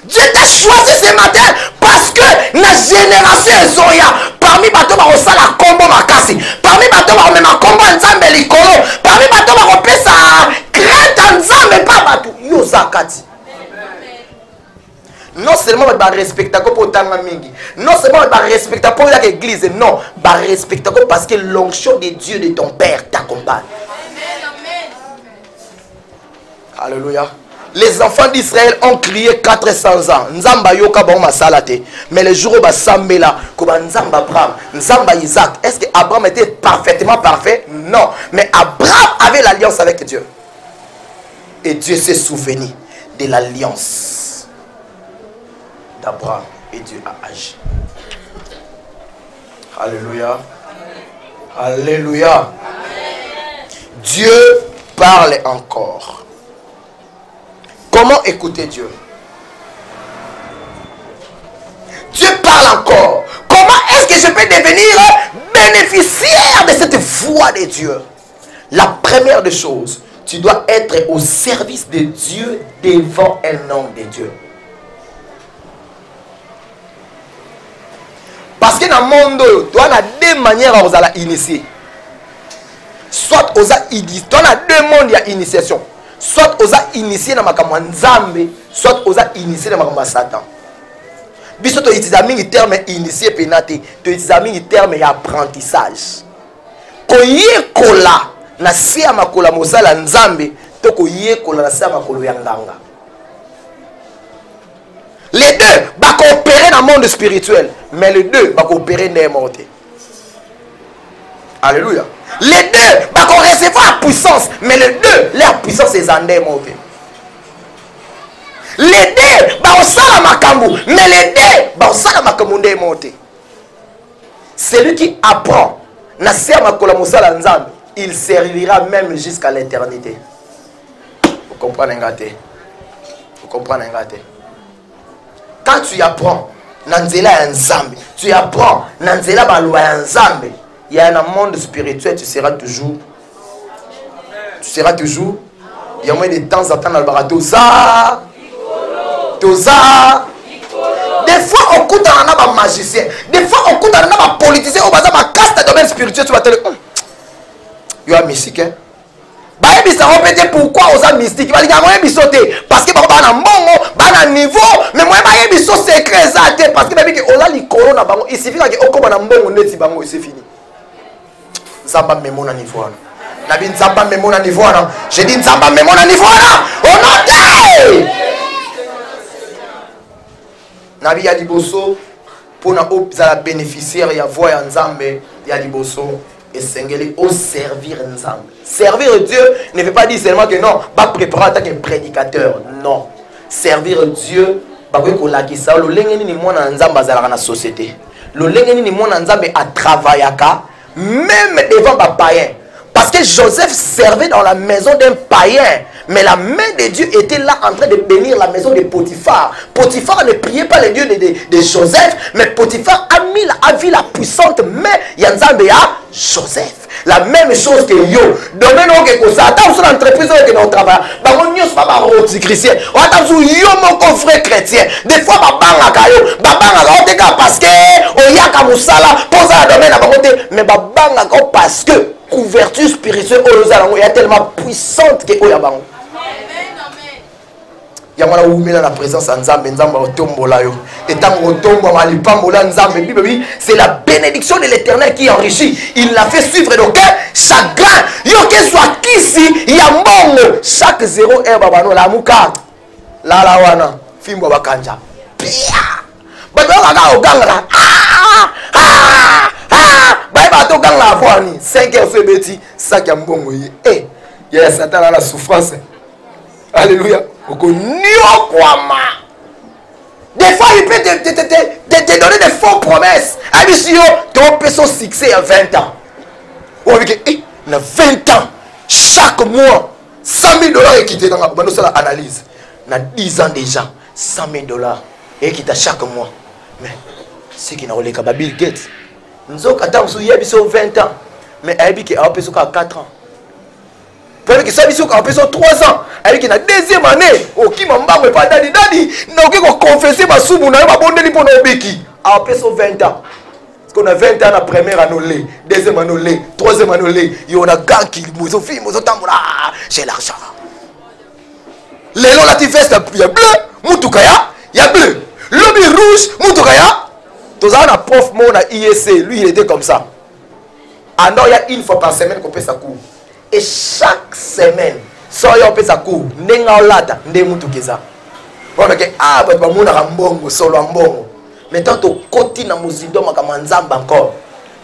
Dieu t'a choisi ce matin parce que la génération Zoya, parmi les bateaux, on a la combo makasi, parmi les bateaux, on a la combo ensemble likolo, parmi les bateaux, on a ça crainte ensemble, pas bateau, yo zakati. Non seulement on va respecter pour tanga mingi, non seulement on va respecter pour l'église, non, on va respecter parce que l'onction de Dieu de ton père t'accompagne. Alléluia. Les enfants d'Israël ont crié 400 ans. Nzamba yoka ba masalate. Mais le jour où ba sambela, ko ba Nzamba Abraham, Nzamba Isaac, est-ce que Abraham était parfaitement parfait? Non, mais Abraham avait l'alliance avec Dieu. Et Dieu s'est souvenu de l'alliance d'Abraham et Dieu a agi. Alléluia. Alléluia. Amen. Dieu parle encore. Comment écouter Dieu? Dieu parle encore. Comment est-ce que je peux devenir bénéficiaire de cette voix de Dieu? La première des choses, tu dois être au service de Dieu devant un nom de Dieu. Parce que dans le monde, tu as deux manières à initier. Soit tu as deux mondes d'initiation. Soit tu as initié dans le Nzambe, soit tu as initié dans le Satan. Si tu utilises le terme initié, tu utilises le terme apprentissage. Quand tu as fait Nzambe, tu as fait les deux vont coopérer dans le monde spirituel, mais les deux vont coopérer dans le monde. Alléluia. Les deux vont recevoir la puissance, mais les deux, leur puissance est en monde. Les deux vont faire la makambu, mais les deux vont faire la makambu dans le monde. Celui qui apprend, il servira même jusqu'à l'éternité. Vous comprenez? Vous comprenez? Quand tu apprends, tu apprends, il y a un monde spirituel, tu seras toujours. Il y a moins de temps en temps dans le barato. Des fois, on coûte un magicien. Des fois, on coûte un politicien. On va dire, ma casse de domaine spirituel, tu vas te dire, il y a un mystique. Pourquoi on a mystique? Parce que on a un niveau, mais moi je suis secret parce que on a les corona, il suffit que on a un bon net, c'est fini. Zamba memo na niveau. Nabi Nzamba memo na niveau. J'ai dit Nzamba memo na niveau. On note. Nabi ya liboso pour na la bénéficiaire ya voix ya Nzambe ya liboso. Et s'engager au servir ensemble. Servir Dieu ne veut pas dire seulement que non, pas préparer en tant que prédicateur. Non. Servir Dieu, bah oui, qu'on l'a dit ça. Le lengeni ni moi na nzamba zala na société. Le lengeni ni moi na nzamba a travaillé même devant les païens. Parce que Joseph servait dans la maison d'un païen. Mais la main de Dieu était là en train de bénir la maison de Potiphar. Potiphar ne priait pas le Dieu de Joseph, mais Potiphar a vu la puissante main Yanzambe à Joseph. La même chose que yo. Domaine où que ça, attends sur l'entreprise où on travaille. Bah on n'y a pas de chrétien. On attend sur yo mon frère chrétien. Des fois babanga kayo, babanga kayo te ka parce que on y a comme ça là, pose la domaine à côté, mais babanga kayo parce que couverture spirituelle il y a tellement puissante que oya bango. Il y a la présence de Nzambe, c'est la bénédiction de l'Éternel qui enrichit. Il l'a fait suivre de cœur chagrin. Yo que soit ici, il y a bon chaque 0 herbe la mouka. lala wana fimbo bakanja pia bato kaka oganga baye bato ganga avwani 5 heures so ebeti saki ya mbongo ye ya satan la souffrance. Alléluia. Des fois il peut te donner des fausses promesses. Abisio ton peut son succès à 20 ans. On veut que il a 20 ans chaque mois 100 000 $ et qui te dans la analyse. Dans 10 ans déjà 100 000 $ et qui t'a chaque mois. Mais c'est qui n'a pas le Bill Gates. Nous avons 20 ans. Mais il y a 4 ans. Peut-être que ça a 3 ans. Elle est la deuxième année. Oh, qui m'a pas daddy. Non, qui va confesser ma soubou. N'a pas bon délit pour nos béquilles. À 20 ans. Parce qu'on a 20 ans la première année, deuxième année, troisième année. Il y a un gars qui nous fait, j'ai l'argent. Les noms là, tu fais, il y a bleu, Moutoukaya, il y a bleu. Lobby rouge, Moutoukaya. Tous un prof, mon à ISC, lui, il était comme ça. Ah non, il y a une fois par semaine qu'on fait sa cour. Et chaque semaine, so yo pesa ku ndenga olata ndemutu keza. Voilà que ah ba mona rambongo solo mbongo. Mais tant to koti na muzindo makama nzamba encore.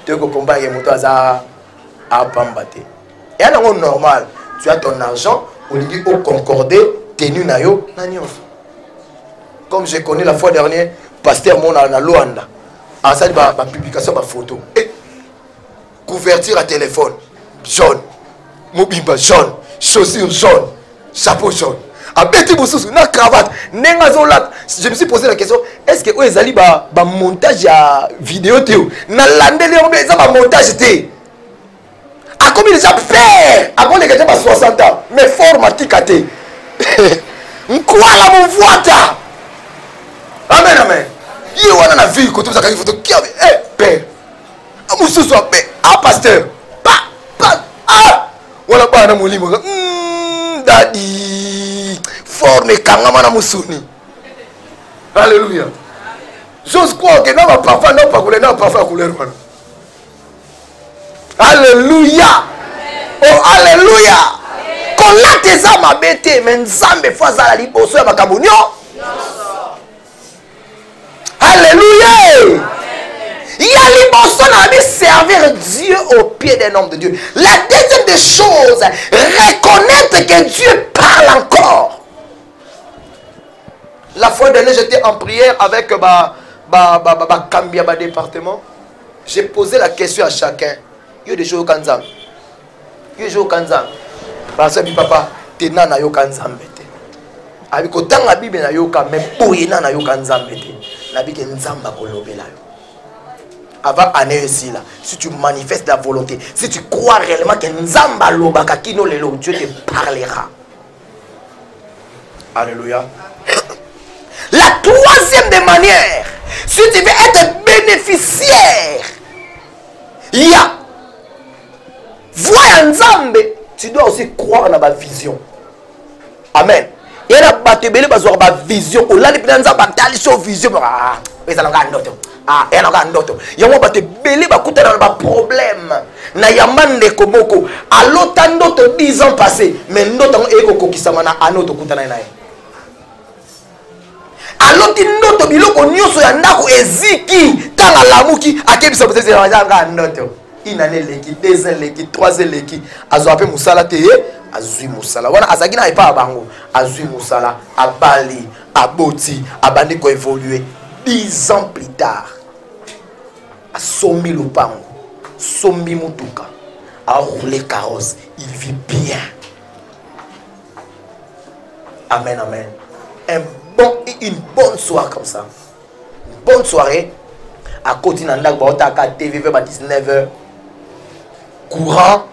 Tu ko combat ye moto aza a pambate. Et alors normal, tu as ton argent, on dit au concordé, tenu na yo na nyonso. Comme je connais la fois dernière, pasteur mona na Luanda. Ah ça ba publication ba photo. Et couverture à téléphone jaune. Mobimba jaune, chaussures jaunes, chapeau jaune. Abeti Boussous, na cravate, nenga zolat. Je me suis posé la question, est-ce que vous avez un montage à vidéo théo? Na landeli on ça ba montage té. A combien déjà faire? A combien les gars 60 ans, mais formatique à té. Quoi la mon voita? Amen amen. Il y a une vie quand tu as une photo qui a père. A Boussous soit père, a pasteur. Wala bana mulimo daddy forme kangama na musuni. Alléluia. J'ose croire que non parfois non pas couleur non parfois couleur. Alléluia. Oh alléluia. Quand la tes âmes bête mais nzambe faza la liboso ya makambunyo. Alléluia. Il y a l'immense servir Dieu au pied d'un homme de Dieu. La deuxième des choses, reconnaître que Dieu parle encore. La fois dernière, j'étais en prière avec Kambia département. J'ai posé la question à chacun. Il y a des choses au Kanzam. Il y a des choses au Kanzam. Parce que papa, tu n'as pas de Kanzam. Avec autant la Bible, tu n'as pas de Kanzam. La Bible est Nzamba kolobela. Avant année ici là, si tu manifestes la volonté, si tu crois réellement que Nzamba lobaka kino lelo, Dieu te parlera. Alléluia. La troisième des manières, si tu veux être bénéficiaire, il y a voir Nzambe, tu dois aussi croire dans ma vision. Amen. Il y a une vision. Au lali pina Nzamba tali so vision. Ah, mais ça n'a pas d'autre. Ah, il y a un autre. Il y a un problème. Na yamande komoko. À l'autre d'autres 10 ans passés, mais d'autres eko kisamana à notre kutana na. À l'autre d'autres biloko nyoso ya ndako eziki tanga lamuki akebisa botese ya nga ndoto. Une année leki, 2 ans leki, 3 ans leki. Azo ape musala teye, azui musala. Wana azaki na epa bango, azui musala, abali, aboti, abandi ko évoluer. 10 ans plus tard, à Sombi Lupango, Sombi Mutuka, à rouler carrosse, il vit bien. Amen, amen. Une bonne soirée comme ça. Une bonne soirée. À côté de la TV à 19h. Courant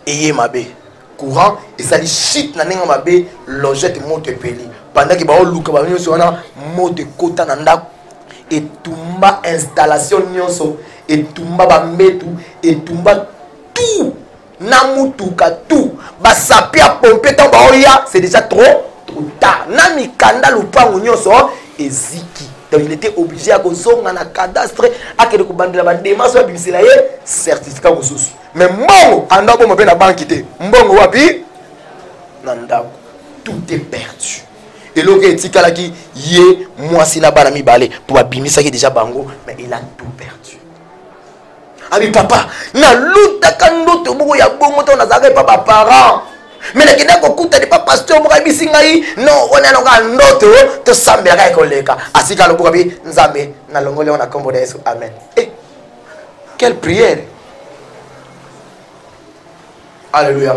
et Mabé. Courant et ça dit shit na nenga Mabé, logette monte peli. Pendant que ba luka ba nyonso wana mode kota na ndako et tumba installation nyonso et tumba ba metu et tumba tout na mutuka tout ba sapia pomper tant ba oya c'est déjà trop tard na mikanda lupango nyonso eziki. Donc il était obligé à kozonga na cadastre à que ko bandela ba démarche ba bimisela ye certificat mosusu. Mais mbongo anda bo mpe na banque té mbongo wapi na ndako tout est perdu. Et l'autre etikala qui yé moi si na bana mi balé pour abimisa qui déjà bango mais il a tout perdu. Ami papa na luta kandoto boko ya bongo to na zaka papa parent. Mais les gens qui écoutent pas pasteur pour abisi ngai non on est dans ndoto to sambela ka koleka asika lo boka bi nzambe na longole on a kombo de Yesu amen. Et quelle prière. Alléluia.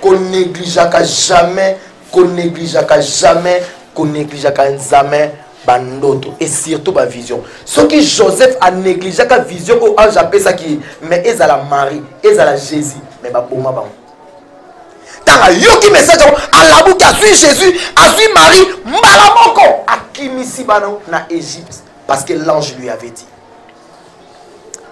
Qu'on négligeaka jamais, qu'on négligeaka jamais, qu'on négligeaka jamais bandoto et surtout ma vision. Ce qui Joseph a négligé la vision au ange appelle ça qui mais ils à la Marie, ils à la Jésus mais ba boma ba. Tant yo qui message à la bouche a suivi Jésus, a suivi Marie, mbala moko akimisi bana na Égypte parce que l'ange lui avait dit.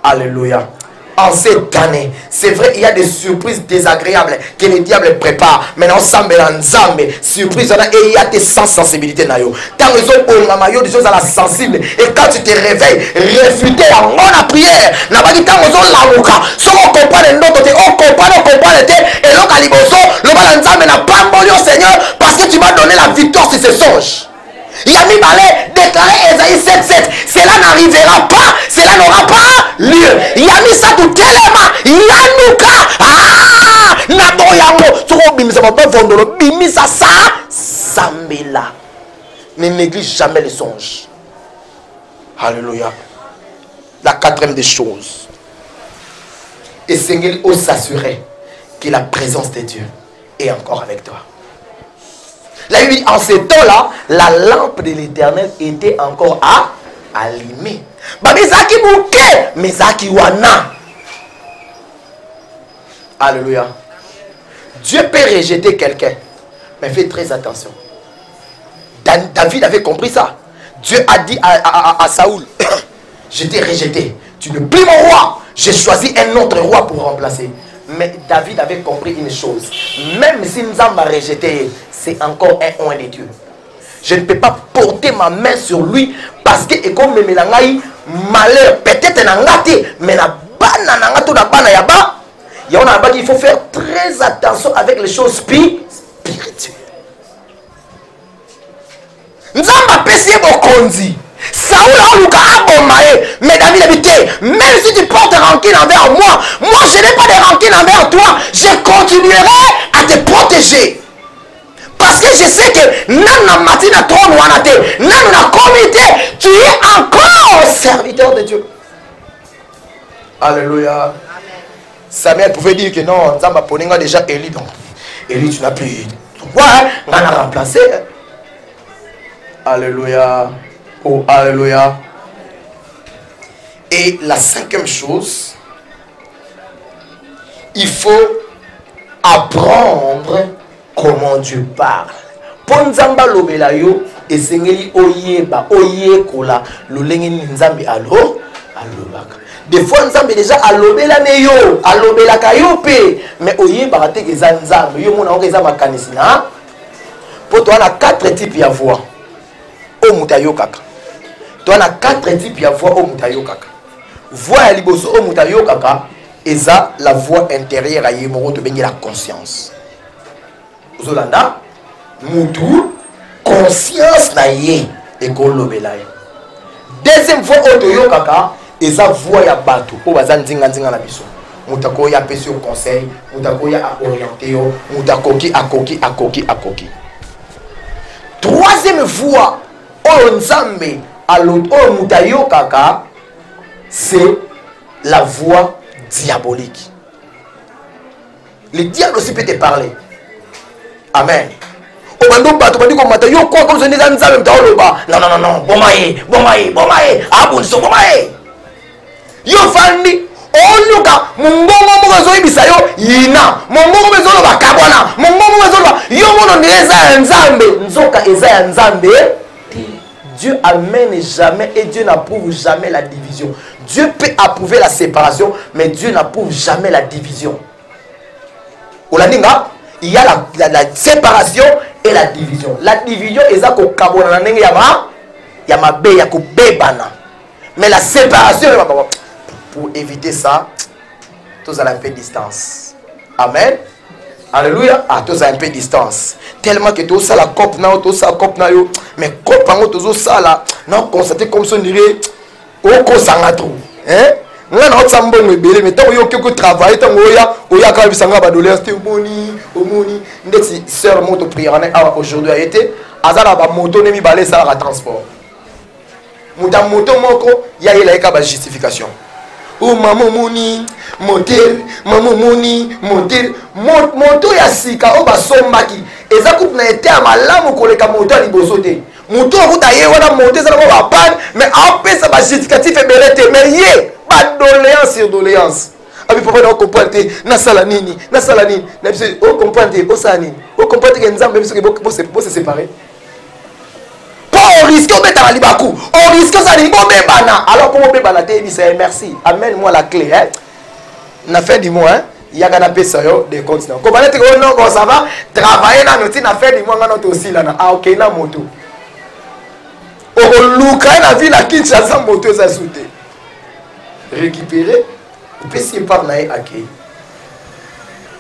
Alléluia. En cette année, c'est vrai, il y a des surprises désagréables que le diable prépare. Maintenant, ensemble, ensemble, surprise, et il y a des sans sensibilité. Quand ils ont des choses à la sensible, et quand tu te réveilles, réfuter en la prière, n'a pas dit quand ils ont la mouka, si on comprend les notes, on comprend, et l'on a liboso, le mal ensemble n'a pas moli au Seigneur, parce que tu m'as donné la victoire sur ces songes. Yami Balé déclaré Esaïe 7:7. Cela n'arrivera pas, cela n'aura pas lieu. Yami Satou Telema, Yanouka, ah, Naboyango, Soro Bimisa, Papa Vondolo, Bimisa Sa, Sambela. Ne néglige jamais les songes. Alléluia. La quatrième des choses. Et Seigneur, ose s'assurer que la présence de Dieu est encore avec toi. La Bible dit, en ce temps-là, la lampe de l'Éternel était encore allumée. Babizaki bouke, mezaki wana. Alléluia. Dieu peut rejeter quelqu'un, mais fais très attention. David avait compris ça. Dieu a dit à Saoul, je t'ai rejeté, tu n'es plus mon roi, j'ai choisi un autre roi pour remplacer. Mais David avait compris une chose. Même si nous avons rejeté, c'est encore un oint de Dieu. Je ne peux pas porter ma main sur lui parce que comme me melangai malheur peut-être n'angate mais na bana nangato na bana yaba. Il faut faire très attention avec les choses spirituelles. Nous avons apprécié bokonzi. Saoul a eu mais David a dit, même si tu portes rancune envers moi, moi je n'ai pas de rancune envers toi, je continuerai à te protéger. Parce que je sais que Nana Matina Tron Wanate, Nana Comité, tu es encore serviteur de Dieu. Alléluia. Samuel pouvait dire que non, Zamba Poninga déjà Élie, donc Élie tu n'as plus. Ouais, on a remplacé. Alléluia. Oh, alléluia. Et la cinquième chose, il faut apprendre comment Dieu parle. Ponzamba lobela yo esengeli oyeba oyekola lolenge nzambe alo alobaka. Des fois nzambe déjà alobela ne yo alobela kayo pe mais oyeba raté que nzambe yo mona ongeza makanisi na po to na 4 types ya voix. O mutayo kaka. Tu as 4 types de voix au mutayo kaka. Voix à liboso au mutayo kaka, et ça la voix intérieure à yemoro de bengi la conscience. Zolanda, mutu, conscience na ye et kolobelaye. Deuxième voix au toyo kaka, et ça voix ya bato, po bazan zinga zinga na biso. Mutako ya pesi au conseil, mutako ya orienté yo, mutakoki akoki. Troisième voix, au nzambe c'est la voix diabolique. Le diable aussi peut te parler. Amen. Non, yo fandi oluka mungongo mozo ibisa yo yina mungongo mezo ba kabwana mungongo mezo ba yo mono ndeza nzambe nzoka eza ya nzambe. Dieu amène jamais et Dieu n'approuve jamais la division. Dieu peut approuver la séparation, mais Dieu n'approuve jamais la division. Il y a la séparation et la division. La division est ça qu'on kabona nenge yama be yakubebana. Mais la séparation, pour éviter ça, tous à la paix distance. Amen. Alléluia. Ah, tout ça un peu distance. Tellement que tout ça la cop na tout ça cop na yo. Mais cop en tout ça là, non constater comme ça on dirait au ko sanga trop. Hein? Nga na otsa mbongo ebele mais tant yo ko travailler tant oya ka bisanga ba dollars te omoni ndeti sœur moto prière na aujourd'hui a été azala ba moto ne mi balé ça la transport. Muta moto moko ya ila ka ba justification. Oh maman moni motel moto ya sika o ba sombaki eza coupe na été malamu koleka moto liboso te moto okuta ye wana moto eza na ba panne mais apesa ba justificatif ebelete mais ye ba doléance sur doléance abi papa na comprendre na sala nini na biso o comprendre o sala nini o comprendre que nzambe biso que se séparer on risque de mettre à libakou, on risque de bébana. Alors comment bébana te dit merci, amène-moi la clé. Hein? Na fin du mois, il y a un peu de continent. Comment est-ce que non ça va travailler dans notre na fin du mois notre aussi là ah OK na moto. On luka na ville à Kinshasa moto ça sauter. Récupérer puis si par na accueil.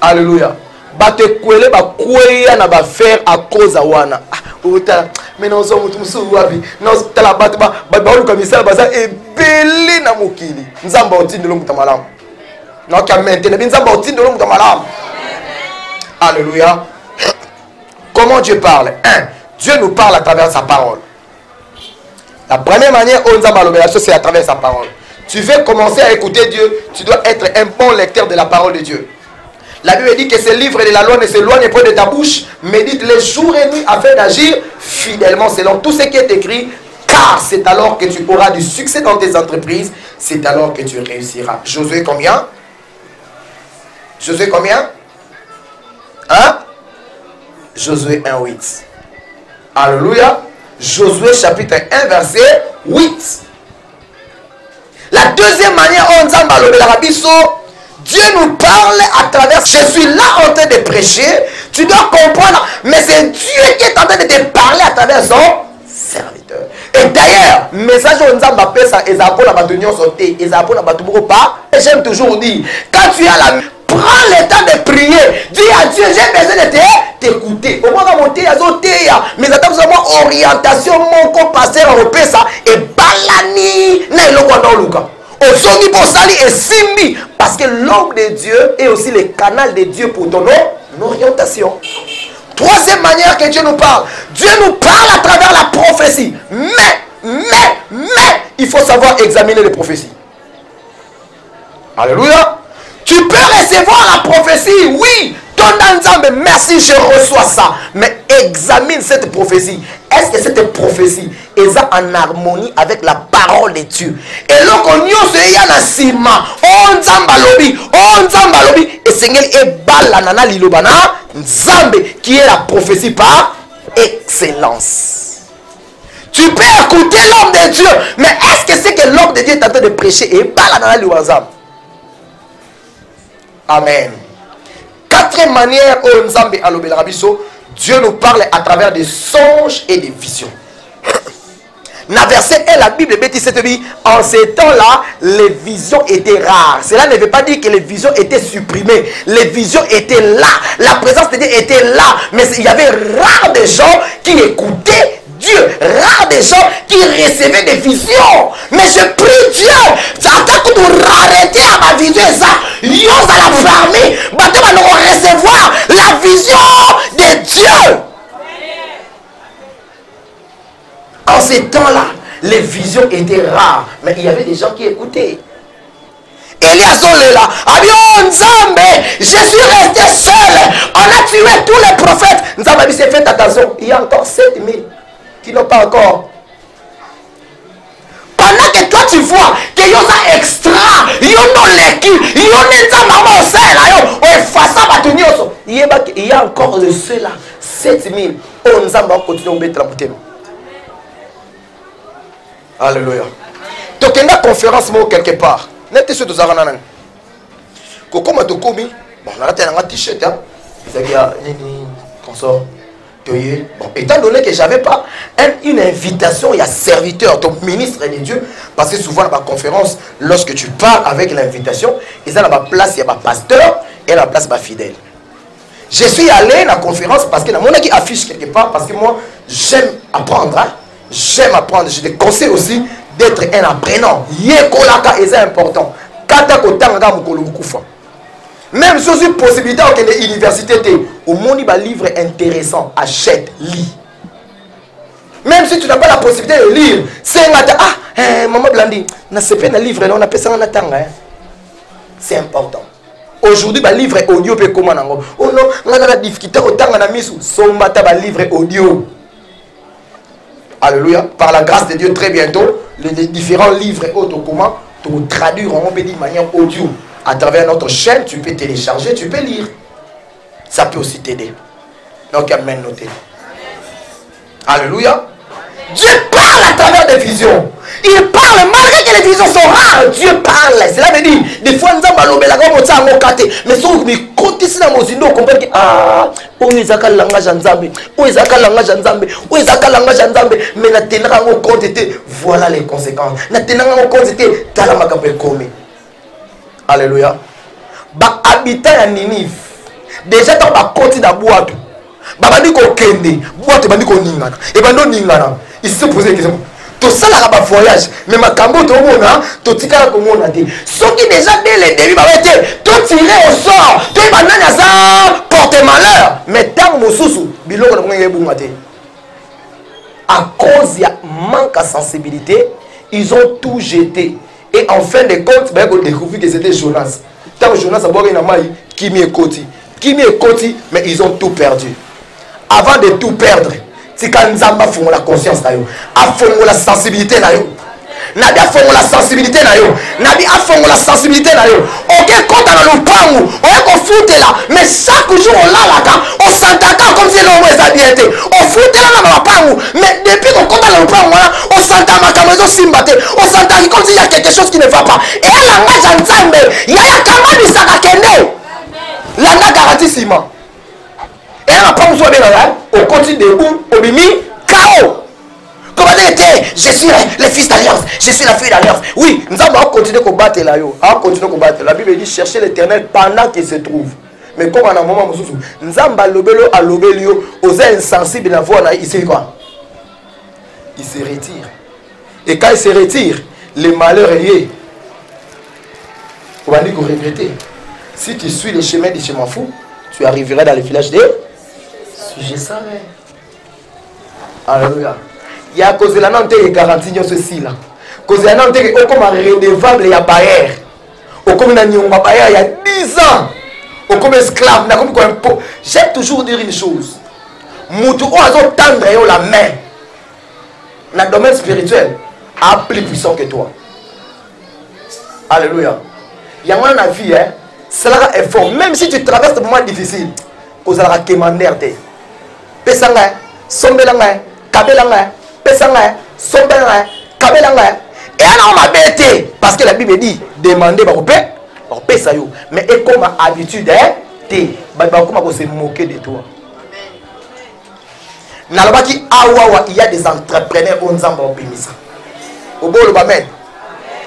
Alléluia. Ba te kwele ba kweya na ba faire à cause wana. Mais non so mutu musu wapi non tala batu ba olu commissaire baza ebele na mokili nzamba otindi lo mutamalam na ka maintenant nzamba otindi lo mutamalam. Alléluia. Comment Dieu parle? Dieu nous parle à travers sa parole. La première manière où nzamba alobela c'est à travers sa parole. Tu veux commencer à écouter Dieu, tu dois être un bon lecteur de la parole de Dieu. La Bible dit que ce livre de la loi ne s'éloigne pas de ta bouche, médite-les jour et nuit afin d'agir fidèlement selon tout ce qui est écrit, car c'est alors que tu auras du succès dans tes entreprises, c'est alors que tu réussiras. Josué combien? Josué combien? Hein? Josué 1:8. Alléluia. Josué chapitre 1 verset 8. La deuxième manière on nzamba lobela rabiso, Dieu nous parle à travers. Je suis là en train de prêcher. Tu dois comprendre. Mais c'est Dieu qui est en train de te parler à travers son serviteur. Et d'ailleurs, message au Nzamba pesa ezabo na batunyo sauté, ezabo na batumoko pas. Et j'aime toujours dire, quand tu as la prends le temps de prier. Dis à Dieu, j'ai besoin de t'écouter. Au moins, monter à zotéa. Mais attends, vous avez orientation, mon compasteur au pesa et balani na eloko na oluka. Osongi posali et simbi parce que l'homme de Dieu est aussi le canal de Dieu pour ton orientation. Troisième manière que Dieu nous parle. Dieu nous parle à travers la prophétie. Mais, il faut savoir examiner les prophéties. Alléluia. Tu peux recevoir la prophétie, oui. Ton ensemble, merci, je reçois ça. Mais examine cette prophétie. Est-ce que cette prophétie est en harmonie avec la parole de Dieu? Et là, on y a un sima. On zambalobi. Et Seigneur est balanana lilobana. Nzambe qui est la prophétie par excellence. Tu peux écouter l'homme de Dieu. Mais est-ce que c'est que l'homme de Dieu est en train de prêcher? Et balanana lilobana. Amen. Quatrième manière où Nzambe alobela rabiso, Dieu nous parle à travers des songes et des visions. Dans le verset 1, la Bible dit en ces temps-là, les visions étaient rares. Cela ne veut pas dire que les visions étaient supprimées. Les visions étaient là. La présence de Dieu était là. Mais il y avait rare de gens qui écoutaient Dieu. Rare des gens qui recevaient des visions. Mais je prie Dieu. J'attends que nous arrêter à ma vision. Ça, yo à la famille. Nous allons recevoir la vision de Dieu. En ces temps-là, les visions étaient rares. Mais il y avait des gens qui écoutaient. Elias est là. Abion Nzambe, je suis resté seul. On a tué tous les prophètes. Nzambe s'est fait attention. Il y a encore 7000 qui n'ont pas encore. Pendant que toi tu vois que y a extra, il y a il y a encore de ceux-là 7000. On Nzambe continue à mettre la bouteille. Alléluia. Donc il y a une conférence quelque part. N'est-ce pas que vous avez Comment tu commis? Bon, on a un t-shirt. Il y a une consort. Bon, étant donné que je n'avais pas une invitation, il y a serviteur, ton ministre de Dieu, parce que souvent dans ma conférence, lorsque tu pars avec l'invitation, ils ont la place, il y a ma pasteur et la place ma fidèle. Je suis allé à la conférence parce que dans mon qui affiche quelque part, parce que moi, j'aime apprendre. Hein? J'aime apprendre. Je te conseille aussi d'être un apprenant. Yekolaka est important. Kata kotanga mukolo kufa. Même si c'est une possibilité à l'université, au monde il va livre intéressant, achète, lis. Même si tu n'as pas la possibilité de lire, c'est un maman Blandi, on a pas livre, on a pas ça en attendant. C'est important. Aujourd'hui, le livre audio peut comment nango. Oh non, on a la difficulté autant on a mis sous son bata livre audio. Alléluia. Par la grâce de Dieu, très bientôt, les différents livres auto comment tu traduire en de manière audio. À travers notre chaîne, tu peux télécharger, tu peux lire. Ça peut aussi t'aider. Donc, amen, noté. Alléluia. Dieu parle à travers des visions. Il parle malgré que les visions sont rares. Dieu parle. Cela veut dire, des fois, nous avons la mais si on côté si on comprend que où est le langage en Zambie, où est le langage en Zambie, où est le langage en Zambie, mais la tenant en compte, voilà les conséquences. La tenant en compte, alléluia. Ba habitant à Ninive. Déjà dans la côte de boîte. Babandi ko kende, boîte bandi ko ningana. Et bando ningana. Il se pose une question. Tout ça là ba voyage, mais ma cambo to mona, to tika ko mona te. Ceux qui déjà dès le début ba été, tout tiré au sort. Tu banana ça porte malheur. Mais tant mosusu, biloko na ngenge bunga te. À cause de manque de sensibilité, ils ont tout jeté. Et en fin de compte, ils ont découvert que c'était Jonas. Tant Jonas a boire une maille, Kimi et Koti. Kimi et Koti, mais ils ont tout perdu. Avant de tout perdre, c'est quand Nzamba font la conscience, font la sensibilité. Nabi a fait la sensibilité. Nabi a fait la sensibilité. Ok, quand on a le pangu, on est foutu là. Mais chaque jour, on l'a là, on s'entend comme si l'homme est habillé. On fout là dans la pangu. Mais depuis qu'on compte dans le pangu, on s'entend ma caméra simbate. On s'entend comme s'il y a quelque chose qui ne va pas. Et là, on a Nzambe. Il y a un camarade qui s'est kende. Là, on a garanti ciment. Et là, on a pas là, on continue debout, au bimi, KO. Comment dire, je suis le fils d'alliance, je suis la fille d'alliance. Oui, nous allons continuer à combattre là. Continuer à combattre. La Bible dit chercher l'éternel pendant qu'il se trouve. Mais comme à un moment, nous allons lobelo à lobelio, aux insensibles de la voix, il se quoi? Il se retire. Et quand il se retire, le malheur est lié. On va dire qu'on regretter. Si tu suis le chemin de chez Mafou, tu arriveras dans le village de je savais. Alléluia. Il y a cause de la nante et garantie ceci là. Cause de la nante est comme redevable, il y a Bayer. Au comme il y a 10 ans. Au comme esclave. J'aime toujours dire une chose. Moutou a tendre la main. Dans le domaine spirituel, a plus puissant que toi. Alléluia. Il y a un avis, cela est fort. Même si tu traverses des moments difficiles, cause de la quémandère. Pesanga, sombelanga, kabelanga, pesanga, sombelanga, kabelanga. Et alors on m'a bêté parce que la Bible dit demander par pesa yo. Mais et comme habitude t'es, comment se moquer de toi. Nalabaki awawa il y a des entrepreneurs au Nzamba obimisa. Au bolo bamen.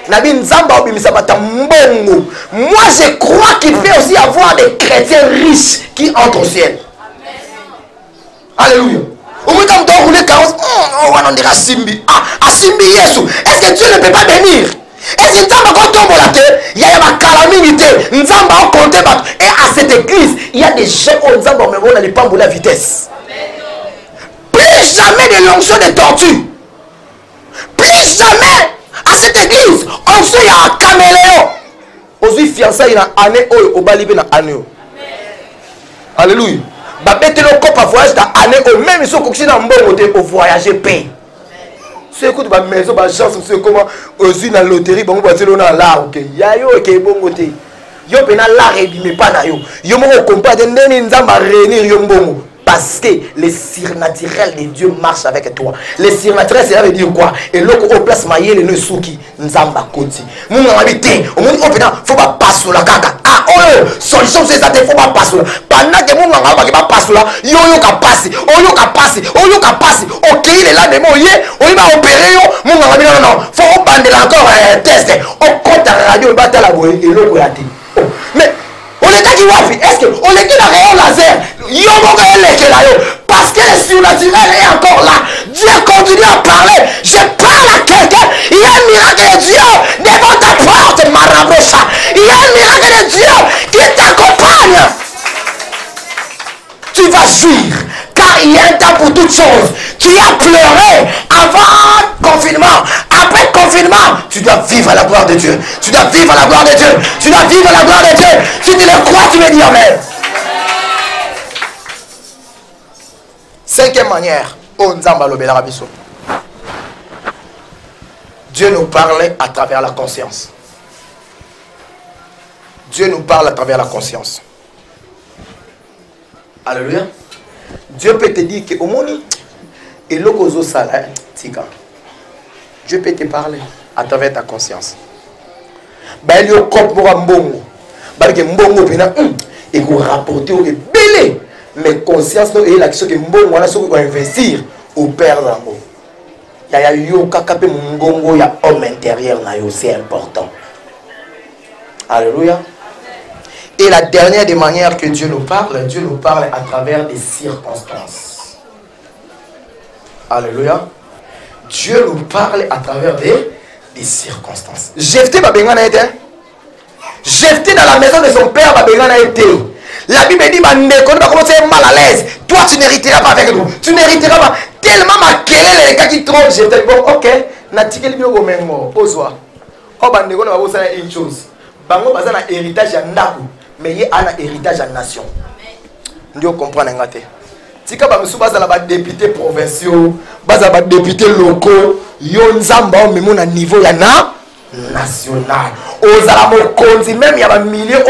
Nabi Nzamba obimisa bata mbongo. Moi je crois qu'il peut aussi avoir des chrétiens riches qui entrent au ciel. Alléluia. Au moment où on roule carrosse, on dira Simbi. Ah, Simbi Yesu. Est-ce que Dieu ne peut pas bénir? Est-ce que Nzamba quand tombe la terre, il y a ma calamité. Nzamba a compté. Et à cette église, il y a des gens où Nzamba me voit les pambes à vitesse. Plus jamais de l'onction de tortue. Plus jamais à cette église, on se y a un caméléon. On se fiancé il y a une année au Balibé dans année. Alléluia. Babette le cop à voyage dans année au même ils sont coxés dans bon côté au voyager paye. C'est écoute ma maison ma chance c'est comment aux une à loterie bon voiture dans là OK. Ya yo OK bon côté. Yo pena la mais pas na yo. Yo mo comprendre ndeni nzamba réunir yo mbongo parce que le surnaturel de Dieu marche avec toi. Le surnaturel ça veut dire quoi? Et loko au place mayele ne suki nzamba koti. Mon habité, au monde opena faut pas passer la kaka. Ah oh solution c'est ça faut pas passer. Pendant que mon ngaba qui pas passer là, yo ka passer. Yo ka passer. OK, il est là de moi on va opérer yo. Mon ngaba non, faut bander encore test. On compte radio battre la boy et loko yati. Mais On est dit wapi? Est-ce qu'on est dans rayon laser? Parce que le surnaturel est encore là. Dieu continue à parler. Je parle à quelqu'un. Il y a un miracle de Dieu devant ta porte, Marabosa. Il y a un miracle de Dieu qui t'accompagne. Tu vas jouir. Car il y a un temps pour toutes choses. Tu as pleuré avant le confinement. Après le confinement, tu dois vivre à la gloire de Dieu. Tu dois vivre à la gloire de Dieu. Tu dois vivre à la gloire de Dieu. Si tu le crois, tu me dis amen. Cinquième manière. Dieu nous parle à travers la conscience. Dieu nous parle à travers la conscience. Alléluia. Dieu peut te dire que au monde et l'okozo sala tika. Dieu peut te parler à travers ta conscience. Ba li okop mo mbongo. Ba ke mbongo pena et ko rapporter au belé. Mais conscience no et l'action que mbongo wana so ko investir au père d'amour. Ya yo kaka pe mbongo ya homme intérieur na yo, c'est important. Alléluia. Et la dernière des manières que Dieu nous parle à travers des circonstances. Alléluia. Dieu nous parle à travers des circonstances. Jephthé Babengana était. Jephthé dans la maison de son père Babengana était. La Bible dit quand tu vas commencer à être mal à l'aise, toi tu n'hériteras pas avec nous. Tu n'hériteras pas. Tellement ma querelle les gars qui trompent. Jephthé bon ok. Natikeli bio gomengo. Ozwa. Oh bandeko na ba ça une chose. Bango baza na héritage ya ndaku. Mais il y a un héritage en nation. Nous comprenons. Si vous avez des députés provinciaux, des députés locaux, vous avez un niveau national. Vous avez même il y a un millier de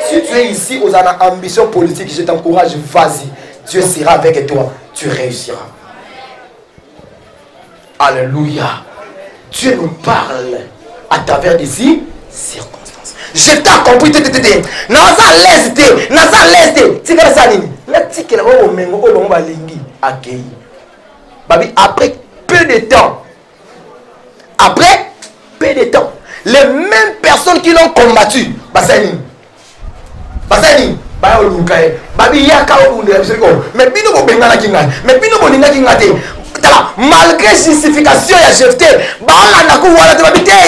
si tu es ici, vous avez une ambition politique, je t'encourage, vas-y. Dieu sera avec toi, tu réussiras. Alléluia. Dieu nous parle à travers des circonstances. Je t'ai compris, après peu de temps, les mêmes personnes qui l'ont combattu, malgré justification ya Jephthé,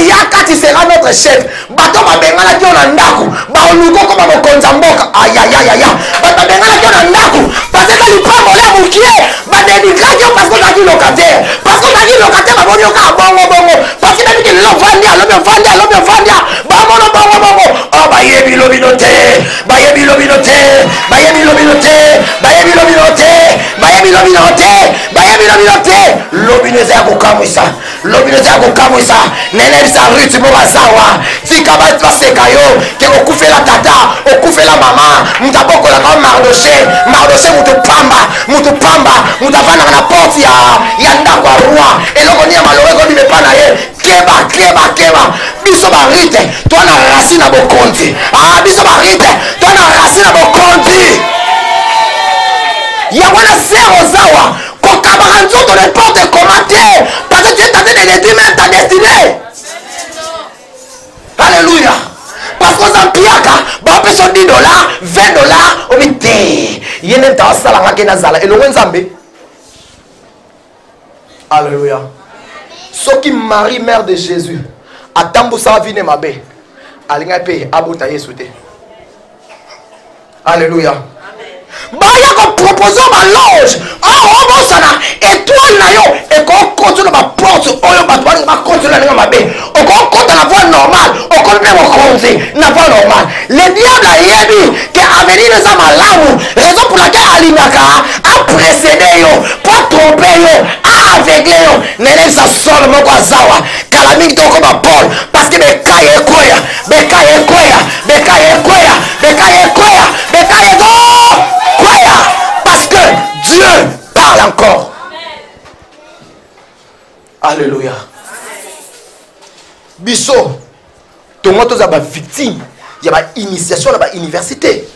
Yaka sera notre chef. Bato babengana ki ona ndaku, ba oluko koma mokonza mboka. Aïe aïe aïe aïe. Bato babengana ki ona ndaku, parce que li prend molé mukie, ba dénigré ki parce que on a dit locataire. Parce que on a dit locataire ba boni ka bongo. Parce que dit lo vandia, lo vandia. Ba mono bongo. Oh ba yebi lobinote. Lobineza kukamwisa nene bisa riti mobazawa tika baseka yo ke okufela tata okufela mama mutabokola ka Mardoché mutupamba mutavana na porte ya ndako ya roi eloko ni malore ko dimepa na ye keba biso barite to na racine na bokonti biso barite to na racine na bokonti ya wana zéro zawa de n'importe comment parce que Dieu t'a donné des détruire même ta destinée. Alléluia. Parce qu'on s'en piaka, bah on peut son $10, $20, on dit il y a un temps salanga qui n'a zala et le wenzambe. Alléluia. Ceux qui marient mère de Jésus, à Tamboussa vine mabe, alinga paye abouta yesoute. Alléluia. Baya ko proposer ma loge on sana étoile na yo et ko continue ma porte oyo batwa ma continue na mabe o ko konta na voie normale o ko même o konzi na voie normale le diable a yebi que avenir za malamu raison pour laquelle alinaka a précédé yo pour tromper yo a aveugler yo nene sa solo moko azawa kalami to ko ba Paul parce que bekaye koya parce que Dieu parle encore. Alléluia. Bisso, tout le monde est victime. Il y a une initiation à l'université.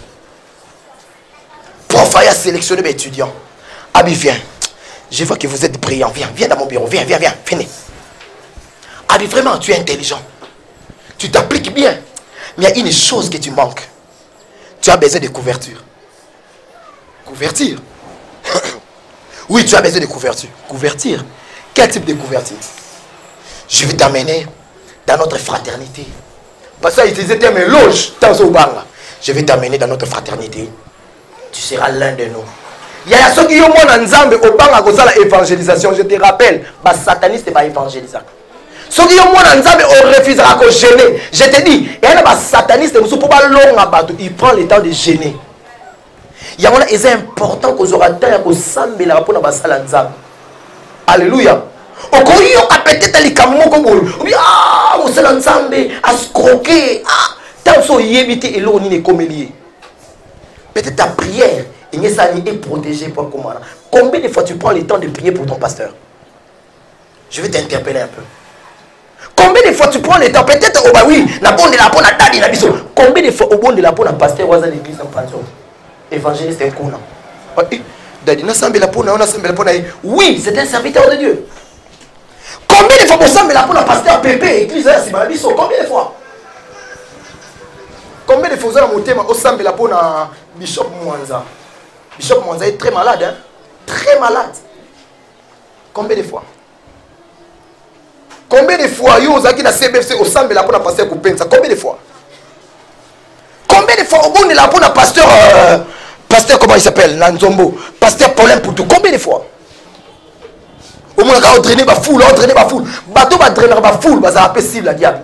Pour faire sélectionner mes étudiants. Abi, viens. Je vois que vous êtes brillant. Viens dans mon bureau. Viens. Venez. Abi, vraiment, tu es intelligent. Tu t'appliques bien. Mais il y a une chose que tu manques. Tu as besoin de couverture. Couverture. Oui, tu as besoin de couverture. Couverture. Quel type de couverture? Je vais t'amener dans notre fraternité. Parce que ils étaient mes loges. Je vais t'amener dans notre fraternité. Tu seras l'un de nous. Il y a ceux qui ont mon ensemble au banc à cause de l'évangélisation. Je te rappelle, les satanistes ne sont pas évangélisants. Ceux qui ont mon ensemble, on refusera de gêner. Je te dis, il y a des satanistes qui prennent le temps de gêner. Il y a des important que vous aurez temps pour la salle ensemble. Alléluia. Au cas où peut-être les camoufles comme vous, ah, vous allez ensemble à se croquer. Ah, tant que vous évitez et l'on est comme lié. Peut-être ta prière est protégée pour comment. Combien de fois tu prends le temps de prier pour ton pasteur? Je vais t'interpeller un peu. Combien de fois tu prends le temps? Peut-être, oh bah oui, la bonne de la bonne à Dadi na biso. Combien de fois au bon de la bonne à pasteur à l'église en pension? Évangéliste un coup. Dadi na sambe la bonne, on a sambe la bonne. Oui, c'est un serviteur de Dieu. Combien de fois pour sambe la bonne à pasteur Pépé, église c'est ma biso? Combien de fois? Combien de fois vous avez monté au sambe la bonne à Bishop Mwanza? Bishop Mwanza est très malade, hein? Très malade. Combien de fois? Combien de fois vous avez dans CBFC au sambe la bonne à pasteur Koupenza? Combien de fois? Combien de fois au bon de la bonne à pasteur pasteur comment il s'appelle? Nanzombo. Pasteur Paulin Poutou. Combien de fois? Au moins quand on draine ma foule, on draine ma foule. Bateau va drainer ma foule, ça appelle cible la diable.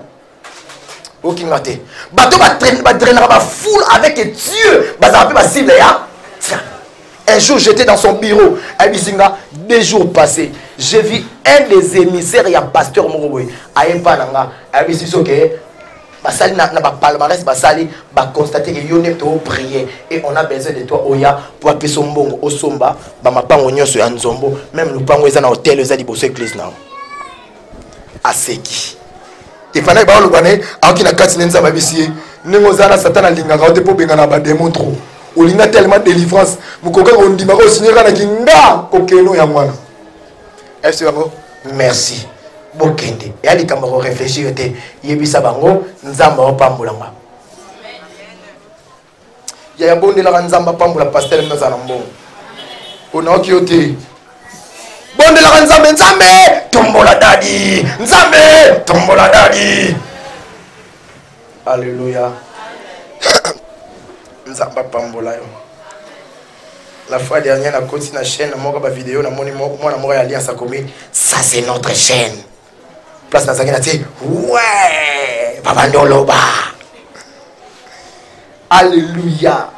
Aucun raté. Bateau va drainer ma foule avec Dieu, ça appelle ma cible là. Un jour j'étais dans son bureau à Bisinga, 2 jours passés, j'ai vu un des émissaires, il y a pasteur Moroboy, à Empananga, à Bisinga, basali na palmarès basali ba constater que yone to prier et on a besoin de toi oya pour appeler son mbongo osomba ba mapango nyoso ya nzombo même le pango eza na hôtel eza liboso église na aseki et pendant ba lobane akina kati nenza ba bisier ningo zana satana lingaka ote po benga na ba démon trop olinga tellement délivrance mukoka ondima ko signer na kinga kokeno ya mwana est-ce que merci bokende ya likambo ko réfléchir te yebisa bango nzamba opambulanga ya bondela nzamba pambula pasteur nazana mbongo ona okiote bondela nzambe nzambe tombola dadi nzambe tombola dadi alléluia nzamba pambula yo. La fois dernière, on a continué la chaîne, on a vidéo, on a alliance à commis. Ça, c'est notre chaîne. Place dans la dit, ouais, Papa Noloba. Alléluia.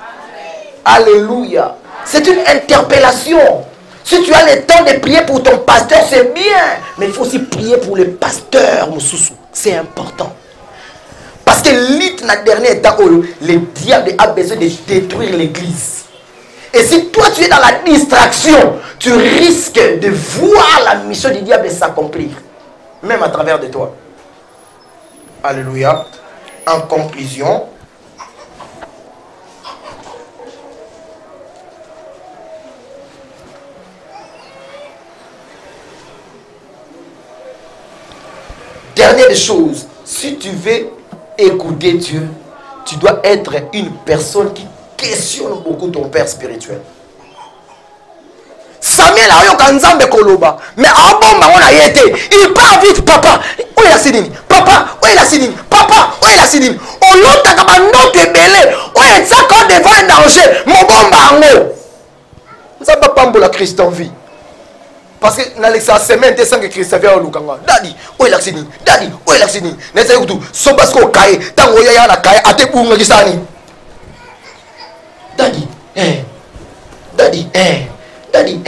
Alléluia. C'est une interpellation. Si tu as le temps de prier pour ton pasteur, c'est bien. Mais il faut aussi prier pour le pasteur, Moussoussou. C'est important. Parce que le dernier temps où le diable a besoin de détruire l'église. Et si toi tu es dans la distraction, tu risques de voir la mission du diable s'accomplir. Même à travers de toi. Alléluia. En conclusion, dernière chose, si tu veux écouter Dieu, tu dois être une personne qui questionne beaucoup ton père spirituel. Samuel a eu Kanzambe Koloba, mais en bon moment on a été. Il part vite, papa. Où est la Sidine? Papa, où est la Sidine? Papa, où est la Sidine? On l'autre a un autre belé. Où est ça quand devant un danger? Mon bon bango. Nous avons pas pour la Christ en vie. Parce que dans la semaine, tu sens que Christ vient au Lukanga. Daddy, où est la Sidine? Daddy, où est la Sidine? N'est-ce pas tout? Son parce qu'on caille, tant qu'on y a la caille, à tes boum, Gisani. Daddy, Daddy, Daddy,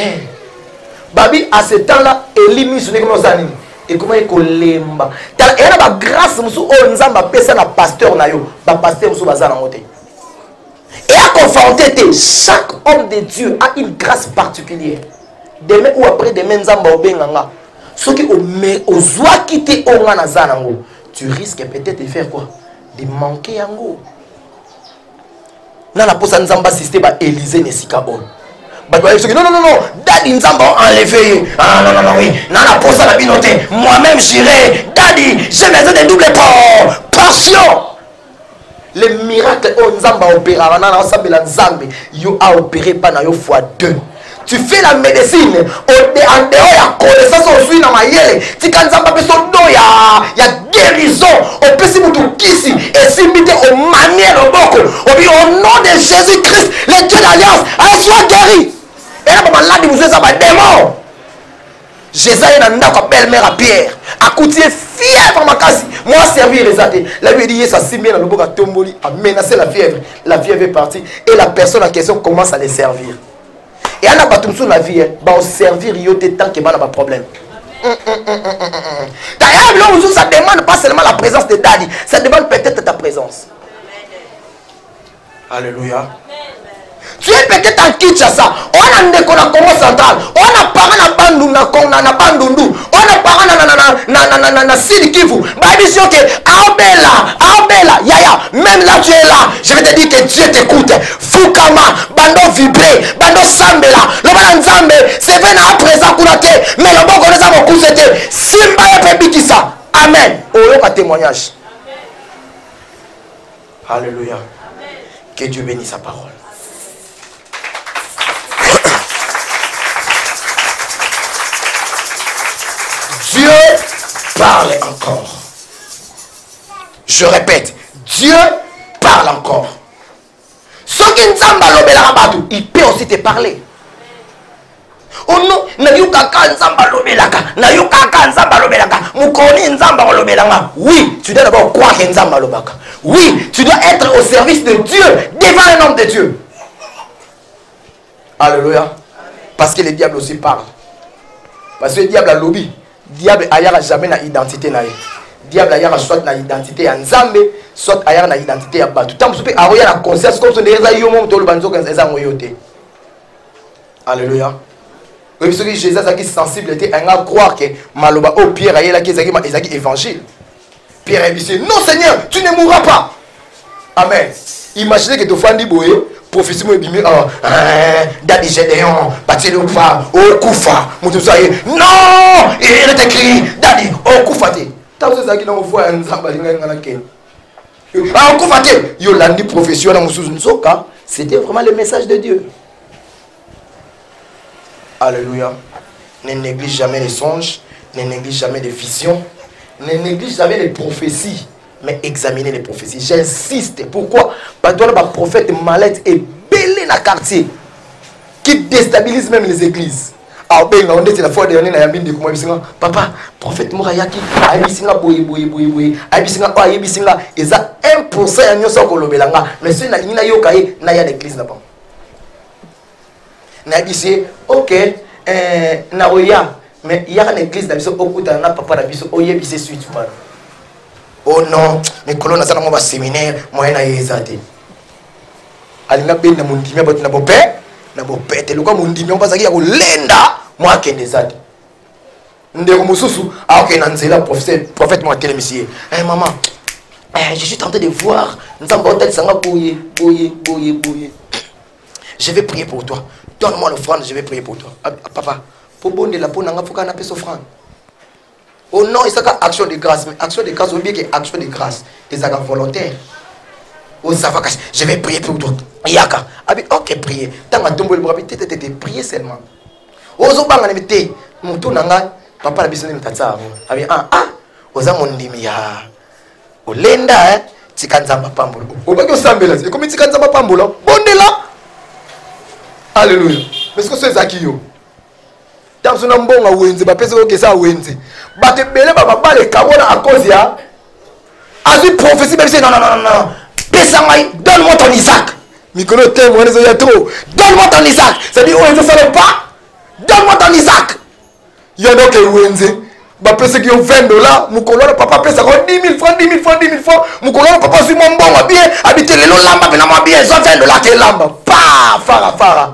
Babi, à ce temps-là, Elie sur les commandes. Et comment il colemba. Il y a une grâce, monsieur, on a passé un pasteur nayo, pasteur monsieur bazar en côté. Et à confronter, chaque homme de Dieu a une grâce particulière. Demain ou après demain, nzamba obenganga. Ceux qui ont zoa quitter ongana zanango, tu risques peut-être de faire quoi? De manquer yango. Nana posa nzamba système ba Élysée nesika bon. Non, Daddy Nzamba enlevé. Ah non, oui. Nana posa la binoté. Moi-même j'irai. Daddy, j'ai besoin d'un double portion. les miracles on Nzamba opéra na osambela Nzambe yo a opéré pas na yo fois 2. Tu fais la médecine en dehors ya connaissance on suit na mayele tika Nzamba peso do ya guérison on peut si mutu kisi et si mité au manière au boko au nom de Jésus-Christ le Dieu d'alliance a soit guéri et là maman là vous ça ba démon Jésus est dans la belle-mère à Pierre a coûté fièvre makasi moi servir les athées la lui dit ça si bien dans le boka tomboli a menacé la fièvre est partie et la personne en question commence à les servir. Et on a pas tout sur la vie, on servir tant qu'il y a pas de problème. D'ailleurs, ça demande pas seulement la présence de Daddy, ça demande peut-être ta présence. Alléluia. Tu es peut-être en Kinshasa, on a un Congo central, on a parlé à Bandundu, on a parlé à Sidi Kivu, Babisio que Aobela, Yaya, même là tu es là, je vais te dire que Dieu t'écoute. Fukama, Bando vibré, Bando Sambela, le Bando Nzambe, c'est venu à présent Kounate, mais le bon qu'on a beaucoup c'était Simba et Pebikisa. Amen. Oyo ka témoignage. Alléluia. Que Dieu bénisse sa parole. Dieu parle encore. Je répète, Dieu parle encore. Ce qui il peut aussi te parler. Oh non, oui, tu dois d'abord croire que Nzamba lobaka. Oui, tu dois être au service de Dieu, devant un homme de Dieu. Alléluia. Parce que le diable aussi parle. Parce que le diable a lobby. Le diable n'a jamais na identité. Le diable a soit na identité en Nzambe, soit na identité à Batu. Tant que tu as la conscience comme tu es alléluia. Oui, parce que Jésus est sensible, il a croire que Maloba, oh Pierre, il a dit évangile. Pierre a dit non Seigneur, tu ne mourras pas. Amen. Imaginez que tu fais un boye, prophétie moi bimi Daddy Gédéon, Bati le Koufa, oh Koufa, non, il est écrit Daddy, oh Koufa. Tant que ça qui n'a pas un Nzamba ngana ken. Ah Koufa te, Yolandi prophétie na musuzu nsoka, c'était vraiment le message de Dieu. Alléluia. Ne néglige jamais les songes, ne néglige jamais les visions, ne néglige jamais les prophéties, mais examinez les prophéties. J'insiste. Pourquoi? Parce que le prophète malade est belé dans le quartier, qui déstabilise même les églises. Alors, on était la fois dernière, papa, prophète Mourayaki, Aïbisinga, boye, Aïbisinga, Aïbisinga, et ça 1% à nous sommes kolobelanga, mais si na ina yokaye, na ya l'église là-bas. Na dit ok na oya mais il y a l'église d'abord okuta na papa d'abord oye bise suite pas oh non mais colonne ça na mo ba séminaire moyen na yezate alinga be na mundimi ba na bope te lokwa mundimi on bazaki ya ko lenda mo akende zate ndeko mususu ok na nzela prophète mo télémissier maman je suis tenté de voir nzamba hôtel sanga boye je vais prier pour toi. Donne-moi l'offrande, je vais prier pour toi. Papa, pour bon de la peau, il faut qu'on appelle offrande. Oh non, il y a action de grâce. Mais action de grâce, oubliez que action de grâce, c'est volontaire. Oh, ça va, je vais prier pour toi. Yaka. Ok, priez. Tant que tu as prier seulement. Oh, zo banga nemete. Mutu nanga, papa la bisone mtatsa. Oza mondimi ya. Olenda, tikanzamba pambulo. Obaki osambela, c'est comme tikanzamba pambulo. Bondela. Alléluia. Mais ce que c'est ça qui yo. Tant que nous bon à Wenze, bah personne que ça Wenze. Bah te belé bah bah les carona à cause ya. As-tu prophétie même si non. Pesamai, donne-moi ton Isaac. Mikono t'aime, on est trop. Donne-moi ton Isaac. Ça dit Wenze ça ne pas. Donne-moi ton Isaac. Il y a donc Wenze. Bah personne qui ont $20. Mukolo papa pesa 10 000 francs. Mukolo papa suis mon bon bien. Habiter les lots lamba venant bien. Ils ont $20 qui lamba. Pa fara.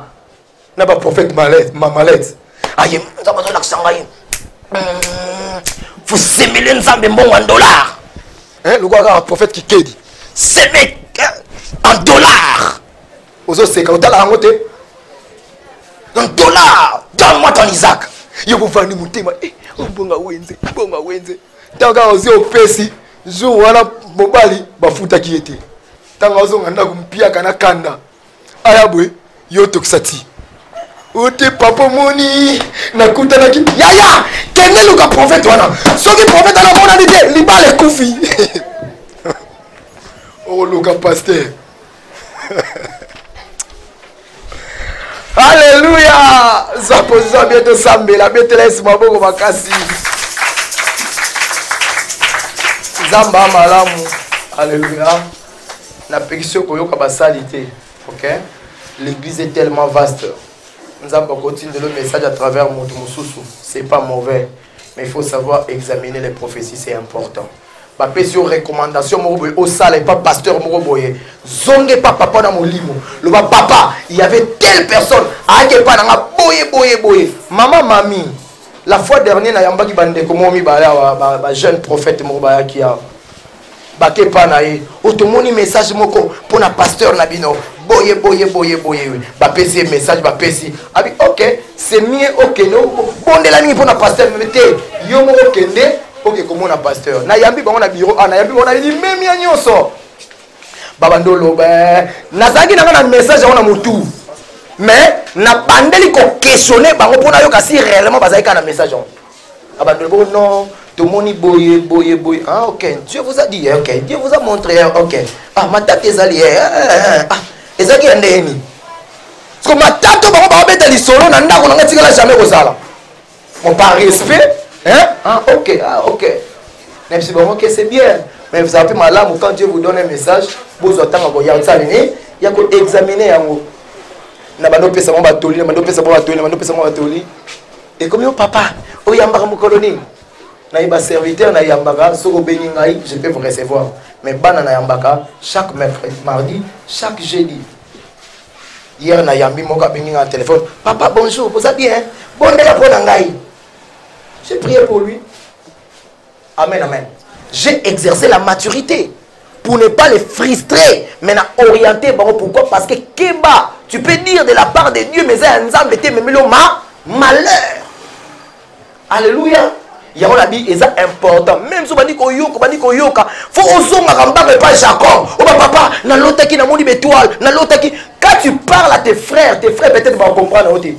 N'a pas prophète malette. Aïe, nous avons l'accent. Vous sémilez nous avons bon $1. Hein, le gars prophète qui dit c'est $1. Aux autres c'est quand tu as la honte. $1. Donne-moi ton Isaac. Il vous va nous monter. Bonga Wenze. Tant qu'à oser au Pessi, jour voilà Mobali, bafuta qui était. tanga zo nganda kumpia kana kanda aya bwe yo toksati ote papa moni nakuta naki yaya kende luka prophète wana soki prophète ana mona dite libale kufi oh luka pasteur alléluia za position bientôt sambela betela esima boko makasi zamba malamu alléluia la pétition koyoka basalité OK l'église est tellement vaste nous avons continué le message à travers Moto Mususu c'est pas mauvais mais il faut savoir examiner les prophéties c'est important ba pétition recommandation mo au salle pas pasteur mo boye zonge pas papa na molimo le papa il y avait telle personne a que pas na boye maman mami la fois dernière na yamba ki bande ko momi ba jeune prophète mo ba ki a bake pa na ye otomoni message moko pour na pasteur na bino boye ba pesi message ba pesi abi OK c'est mieux OK no bondela mingi pour na pasteur mete yo mo okende OK comme na pasteur na yambi bango na bureau na yambi on a dit même ya nyonso babandolo ba nazaki na message on na mutu mais na bandeli ko questionner bango pour na yo kasi réellement bazaki na message on abandolo non tout le monde boye. Ah, ok. Dieu vous a dit, ok. Dieu vous a montré, ok. Ah, ma tante est allée. Ah, et ça qui est ndeni. Parce que ma tante, on va mettre les solos, on n'a jamais osé là. On par respect, hein? Ah, ok. Même si bon, ok, c'est bien. Mais vous avez mal là, quand Dieu vous donne un message, vous attendez, il y a ça, il y a qu'à examiner en haut. Na bando pesa mo batoli, na bando pesa mo batoli. Et comme yo papa, o yamba mo koloni. Na iba serviteur na yambaka soko beningai je peux vous recevoir mais bana na yambaka chaque mercredi mardi chaque jeudi hier na yambi moka beninga téléphone papa bonjour vous allez bien bon de la pour ngai j'ai prié pour lui amen j'ai exercé la maturité pour ne pas les frustrer mais na orienter pourquoi parce que keba tu peux dire de la part de Dieu mais ça nzambe te memelo malheur alléluia. Il y a un dit c'est important même si on dit koyoka faut osonga kambaka pas Jacob oh papa na lota ki na moni étoile na lota ki quand tu parles à tes frères peut-être vont comprendre aussi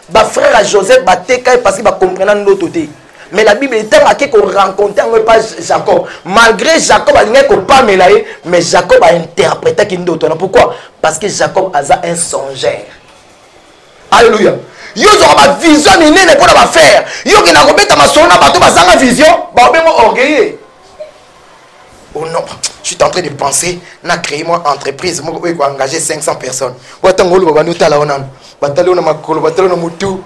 ba frère à Joseph ba teka parce qu'il va comprendre notre côté mais la Bible est marqué qu'on rencontrait pas Jacob malgré Jacob a dit qu'on pas mélanger mais Jacob a interprété qu'il d'autre pourquoi parce que Jacob a un songeur alléluia. Yo aura vision ni nene pour la faire. Yo qui n'a pas ma sona bateau bazanga vision, ba ben orgueilleux. Oh non, je suis en train de penser na créer moi entreprise, moi ko engager 500 personnes. Wata ngolo ba nuta la onan. Batalo na makolo, batalo na mutu.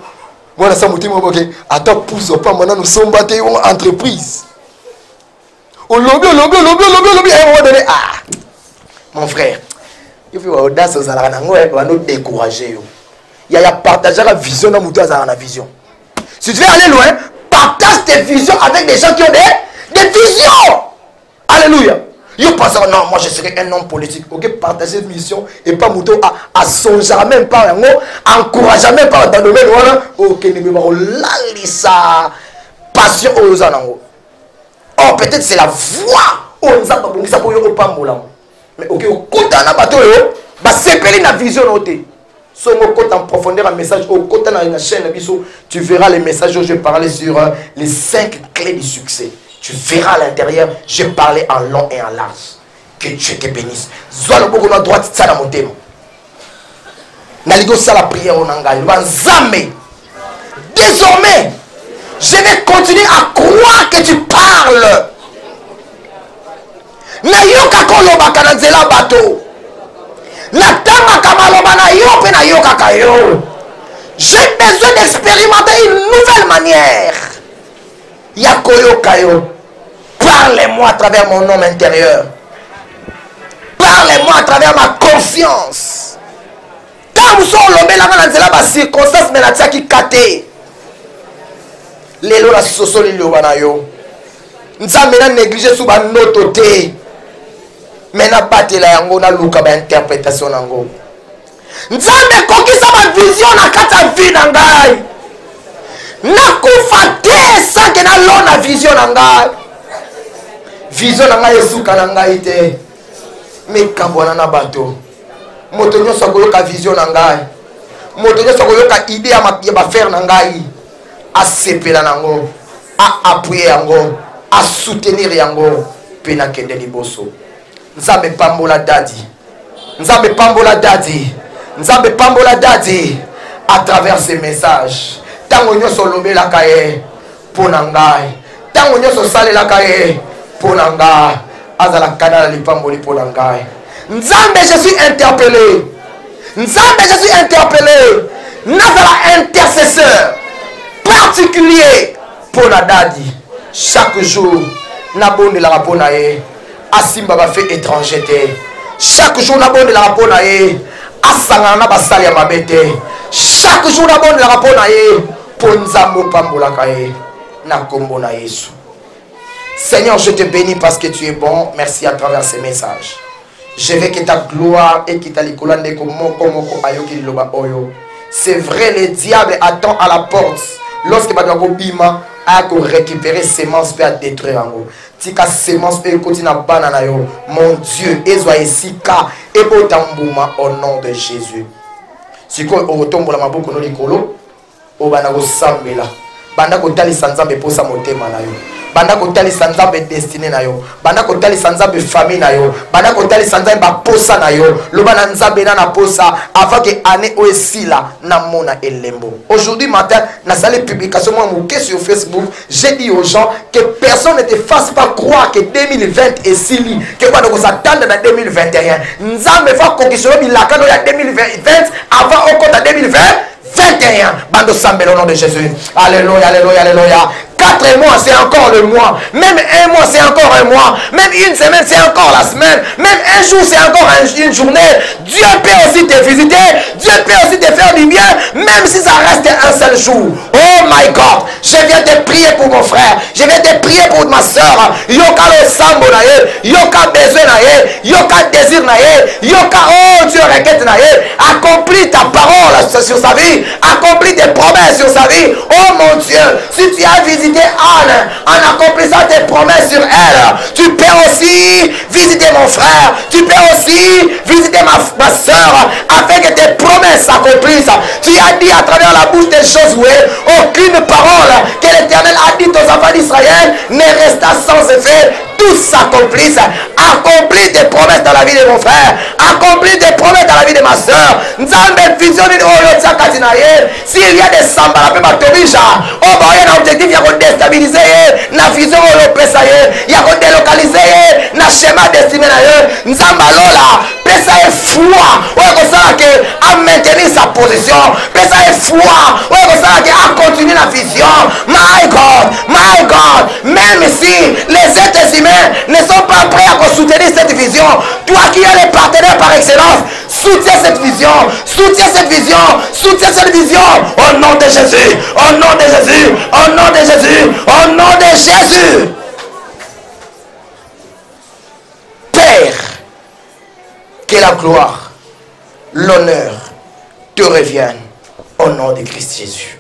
Moi na sa mutu mo boke, ata pousse pas maintenant nous sommes battus en entreprise. Au lobby, ah. Mon frère, il faut audace aux alana ngoe ba nous décourager yo. Il y a partager la vision dans la vision. Si tu veux aller loin, partage tes visions avec des gens qui ont des visions. Alléluia. Je pense non, moi je serai un homme politique. Ok, partager cette mission et pas mouton à songer même pas un mot, encourager même pas dans le domaine voilà. Ok, ne me pas sa passion aux anango. Oh, peut-être c'est la voix. Oh, nous avons pas ça pour y pas moulant. Mais ok, au côté d'un bateau, bah c'est péril la vision notée. Si on côté en profondeur un message au côté dans la chaîne tu verras les messages où je parlais sur les 5 clés du succès. Tu verras à l'intérieur, je parlais en long et en large. Que Dieu te bénisse. Zoa le beaucoup à droite, ça dans mon thème. Naligo ça la prière au Nangai. Désormais, je vais continuer à croire que tu parles. Nayoka koloba kanazela bateau. J'ai besoin d'expérimenter une nouvelle manière. Yakoyo Kayo. Parlez-moi à travers mon homme intérieur. Parlez-moi à travers ma conscience. Quand vous sommes lobé là dans circonstance mais la qui kate. Lelo la soso lilo banayo. Nzambe na négliger sous ba nototé. Mais na batela yango na luka ba interprétation nango. Nzambe kokisa ma vision na kata vie na ngai. Na kufa te sans que na lona vision na ngai. Vision na ngai esuka na ngai te. Mais kabwana na bato. Moto nyonso akoyoka vision na ngai. Moto nyonso akoyoka idée ya ba faire na ngai. A sepela nango, a appuyer yango, a soutenir yango, pena kende liboso. Nzambe pambola dadi. Nzambe pambola dadi. Nzambe pambola dadi à travers ces messages. Tango nyonso lobela kaye pona ngai. Tango nyonso salela kaye pona ngai. Azala kanala lipamboli pona ngai. Nzambe, je suis interpellé. Nzambe, je suis interpellé. Nazala intercesseur particulier pour la dadi. Chaque jour, nabonde la rapona ye. Asimba ba fait étranger te. Chaque jour, nabonde la rapona ye. Asanga na basali ya mabete. Chaque jour, nabonde la rapona ye. Ponzambo pambola kaye. Na kombo na Yesu. Seigneur, je te bénis parce que tu es bon. Merci à travers ces messages. Je veux que ta gloire et que ta likolande komoko ayoki loba oyo. C'est vrai, le diable attend à la porte. Lorsque Badouako Bima a récupéré sémence pour détruire en haut. Tika sémence et continue à banana yo. Mon Dieu, Ezoa et Sika et Botambouma au nom de Jésus. Si quoi au retour pour la maboko no likolo, au banako sambela. Bandako tali sanzambe posa motema na yo. Bandako tali sanzambe destiné na yo. Bandako tali sanzambe famille na yo. Bandako tali sanzambe ba posa na yo. Loba na nzambe na posa avant que année oesila na mona elembo. Aujourd'hui matin, na salle publication moi mouké sur Facebook, j'ai dit aux gens que personne ne te fasse pas croire que 2020 est sili, que quoi donc s'attendre dans 2021. Nzambe fa conquistioner bilaka no ya 2020 avant au compte à 2020 21. Bando sambel au nom de Jésus. Alléluia, alléluia, alléluia. 4 mois, c'est encore le mois. Même un mois, c'est encore un mois. Même une semaine, c'est encore la semaine. Même un jour, c'est encore une journée. Dieu peut aussi te visiter. Dieu peut aussi te faire du bien. Même si ça reste un seul jour. Oh my God. Je viens te prier pour mon frère. Je viens te prier pour ma soeur. Yoka le sambo nae. Yoka besoin nae. Yoka désir nae. Yoka oh Dieu requête nae. Accomplis ta parole sur sa vie. Accomplis tes promesses sur sa vie. Oh mon Dieu. Si tu as visité Anne, en accomplissant tes promesses sur elle, tu peux aussi visiter mon frère, tu peux aussi visiter ma soeur, afin que tes promesses s'accomplissent. Tu as dit à travers la bouche des Josué, aucune parole que l'Éternel a dit aux enfants d'Israël ne resta sans effet. Tout s'accomplisse. Accomplis tes promesses dans la vie de mon frère. Accomplis tes promesses dans la vie de ma soeur. S'il y a des sambala, il y a un objectif, il y a un déstabiliser, la vision il y a un délocaliser, le schéma destiné à Nzambalola, pesa est foi, à maintenir sa position, pesa est foi, à continuer la vision. My God, même si les êtres humains ne sont pas prêts à soutenir cette vision, toi qui es le partenaire par excellence, soutiens cette vision, soutiens cette vision, soutiens cette vision, au nom de Jésus, au nom de Jésus, au nom de Jésus, au nom de Jésus. Père, que la gloire, l'honneur te reviennent au nom de Christ Jésus.